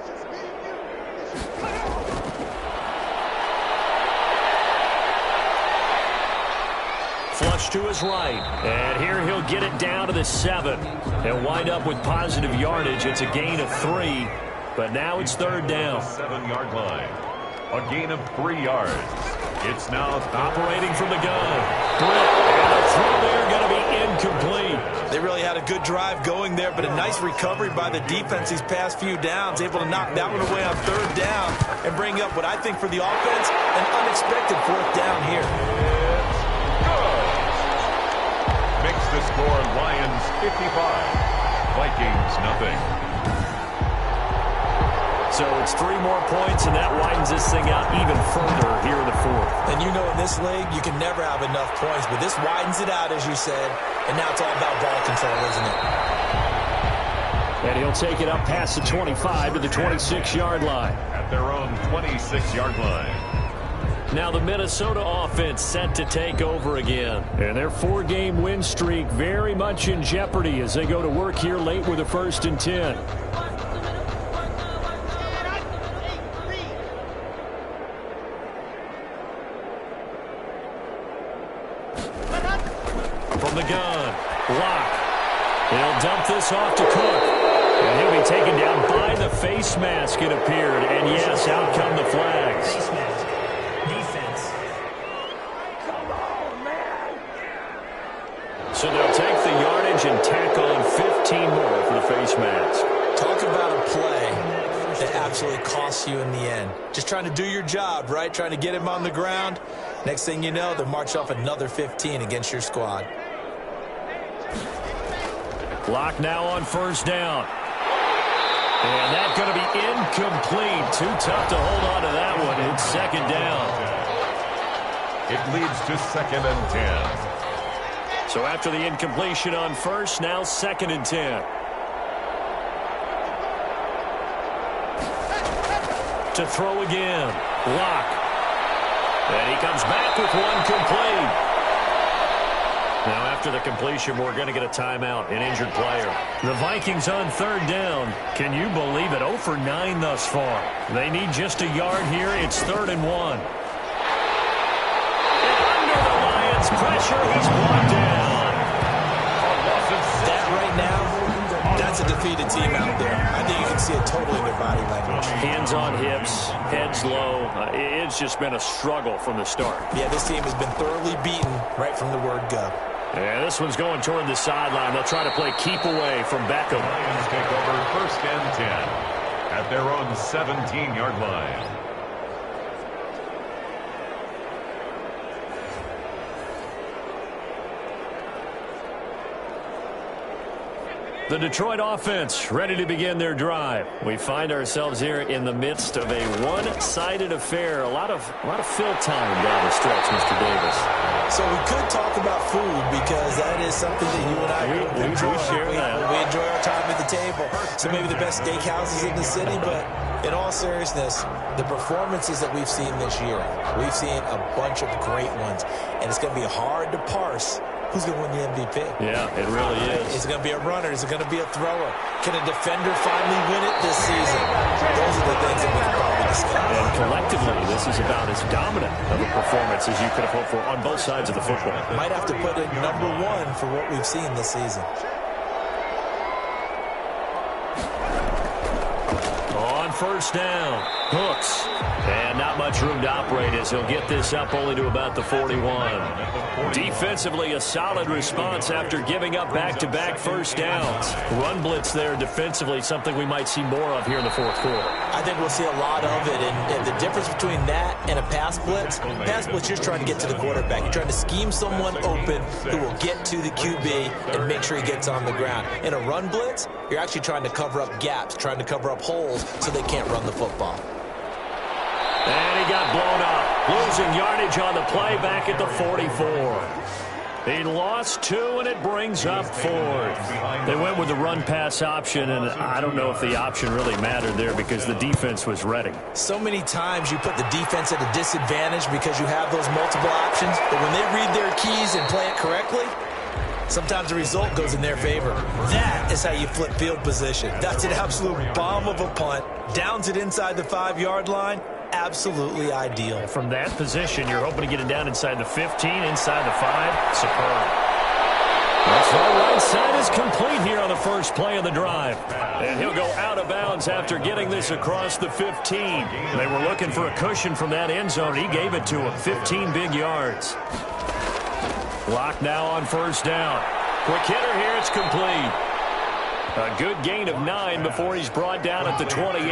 Flush to his right. And here he'll get it down to the 7. They'll wind up with positive yardage. It's a gain of 3. But now it's 3rd down. 7-yard line. A gain of 3 yards. It's now operating from the gun. And the throw there going to be incomplete. They really had a good drive going there, but a nice recovery by the defense these past few downs, able to knock that one away on 3rd down and bring up what I think for the offense, an unexpected 4th down here. Makes the score Lions 55, Vikings nothing. So it's 3 more points, and that widens this thing out even further here in the 4th. And you know in this league, you can never have enough points, but this widens it out, as you said, and now it's all about ball control, isn't it? And he'll take it up past the 25 to the 26-yard line. At their own 26-yard line. Now the Minnesota offense set to take over again. And their 4-game win streak very much in jeopardy as they go to work here late with a 1st and 10. From the gun, Locke. He'll dump this off to Cook. And he'll be taken down by the face mask, it appeared. And yes, out come the flags. Face mask. Defense. Come on, man. So they'll take the yardage and tack on 15 more for the face mask. Talk about a play that absolutely costs you in the end. Just trying to do your job, right? Trying to get him on the ground. Next thing you know, they'll march off another 15 against your squad. Clock now on 1st down. And that's going to be incomplete. Too tough to hold on to that one. It's 2nd down. It leads to 2nd and 10. So after the incompletion on 1st, now 2nd and 10. To throw again. Locke. And he comes back with one complete. Now after the completion, we're going to get a timeout, an injured player. The Vikings on 3rd down. Can you believe it? 0 for 9 thus far. They need just a yard here. It's 3rd and 1. And under the Lions' pressure, he's brought down. That right now, that's a defeated team out there. I think you can see it totally in their body language. Hands on hips, heads low. It's just been a struggle from the start. Yeah, this team has been thoroughly beaten right from the word go. Yeah, this one's going toward the sideline. They'll try to play keep away from Beckham. Lions take over 1st and 10 at their own 17-yard line. The Detroit offense ready to begin their drive. We find ourselves here in the midst of a one-sided affair. A lot of fill time down the stretch, Mr. Davis. So we could talk about food because that is something that you and I enjoy. We share that. We enjoy our time at the table. So maybe the best steakhouses in the city, but in all seriousness, the performances that we've seen this year, we've seen a bunch of great ones, and it's going to be hard to parse who's going to win the MVP? Yeah, it really is. Is it going to be a runner? Is it going to be a thrower? Can a defender finally win it this season? Those are the things that we can probably discuss. And collectively, this is about as dominant of a performance as you could have hoped for on both sides of the football. Might have to put it number one for what we've seen this season. On first down, Hooks. And not much room to operate as he'll get this up only to about the 41. Defensively, a solid response after giving up back-to-back first downs. Run blitz there defensively, something we might see more of here in the fourth quarter. I think we'll see a lot of it. And the difference between that and a pass blitz, you're trying to get to the quarterback. You're trying to scheme someone open who will get to the QB and make sure he gets on the ground. In a run blitz, you're actually trying to cover up gaps, trying to cover up holes so they can't run the football. And he got blown up, losing yardage on the play back at the 44. He lost 2, and it brings up 4th. They went with the run-pass option, and I don't know if the option really mattered there because the defense was ready. So many times you put the defense at a disadvantage because you have those multiple options, but when they read their keys and play it correctly, sometimes the result goes in their favor. That is how you flip field position. That's an absolute bomb of a punt. Downs it inside the 5-yard line. Absolutely ideal. From that position, you're hoping to get it down inside the 15, inside the 5. Superb. That's the right side is complete here on the first play of the drive. And he'll go out of bounds after getting this across the 15. They were looking for a cushion from that end zone. He gave it to him. 15 big yards. Lock now on first down. Quick hitter here. It's complete. A good gain of 9 before he's brought down at the 28.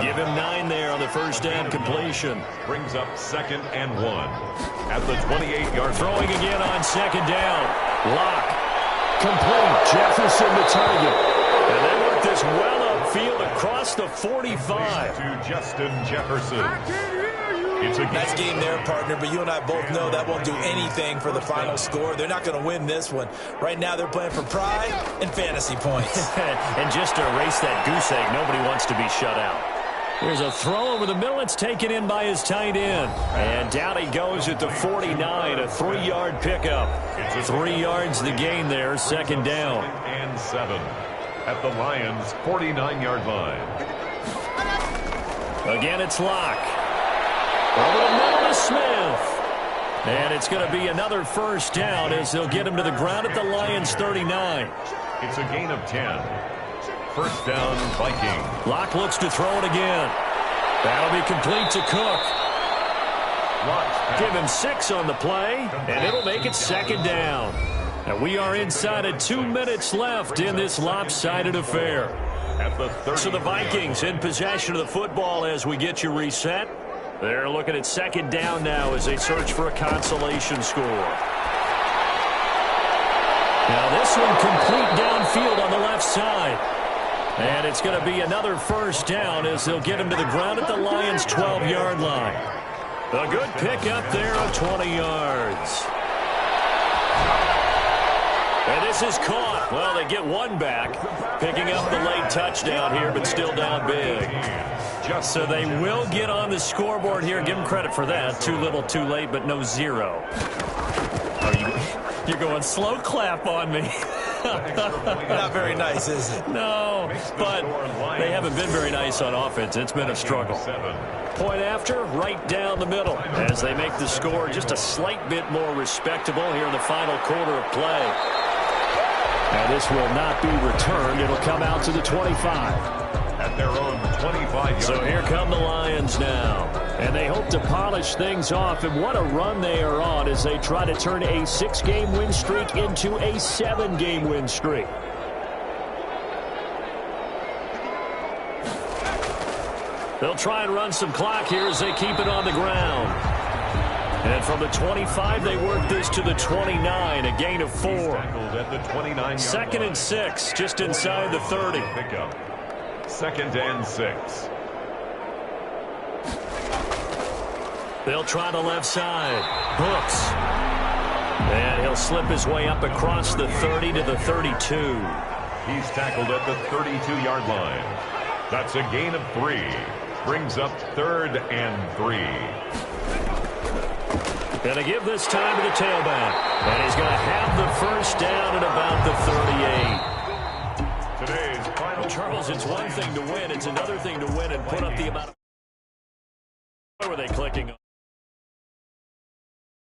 Give him 9 there on the first down completion. Brings up 2nd and 1 at the 28-yard. Throwing again on 2nd down. Lock. Complete. Jefferson the target. And they work this well upfield across the 45. To Justin Jefferson. It's a nice game there, partner, but you and I both know that won't do anything for the final score. They're not going to win this one. Right now they're playing for pride and fantasy points. And just to erase that goose egg, nobody wants to be shut out. Here's a throw over the middle. It's taken in by his tight end. And down he goes at the 49, a 3-yard pickup. 3 yards the gain there, 2nd down. 2nd and 7 at the Lions' 49-yard line. Again, it's Lock. Over the middle to Smith. And it's going to be another first down as they'll get him to the ground at the Lions' 39. It's a gain of 10. First down, Vikings. Lock looks to throw it again. That'll be complete to Cook. Give him 6 on the play, and it'll make it 2nd down. And we are inside of 2 minutes left in this lopsided affair. So the Vikings in possession of the football as we get you reset. They're looking at 2nd down now as they search for a consolation score. Now this one complete downfield on the left side. And it's going to be another first down as they'll get him to the ground at the Lions' 12-yard line. A good pickup there of 20 yards. And this is caught. Well, they get one back, picking up the late touchdown here, but still down big. So they will get on the scoreboard here. Give them credit for that. Too little, too late, but no 0. You're going slow clap on me. Not very nice, is it? No, but they haven't been very nice on offense. It's been a struggle. Point after, right down the middle as they make the score just a slight bit more respectable here in the final quarter of play. Now this will not be returned. It'll come out to the 25. At their own 25. So here come the Lions now. And they hope to polish things off. And what a run they are on as they try to turn a 6-game win streak into a 7-game win streak. They'll try and run some clock here as they keep it on the ground. And from the 25, they work this to the 29, a gain of 4. 2nd and 6, just inside the 30. Pickup. 2nd and 6. They'll try the left side. Hooks. And he'll slip his way up across the 30 to the 32. He's tackled at the 32-yard line. That's a gain of 3. Brings up 3rd and 3. And they give this time to the tailback. And he's going to have the first down at about the 38. Today's final. Charles, it's one thing to win. It's another thing to win and put up the amount of... What were they clicking on?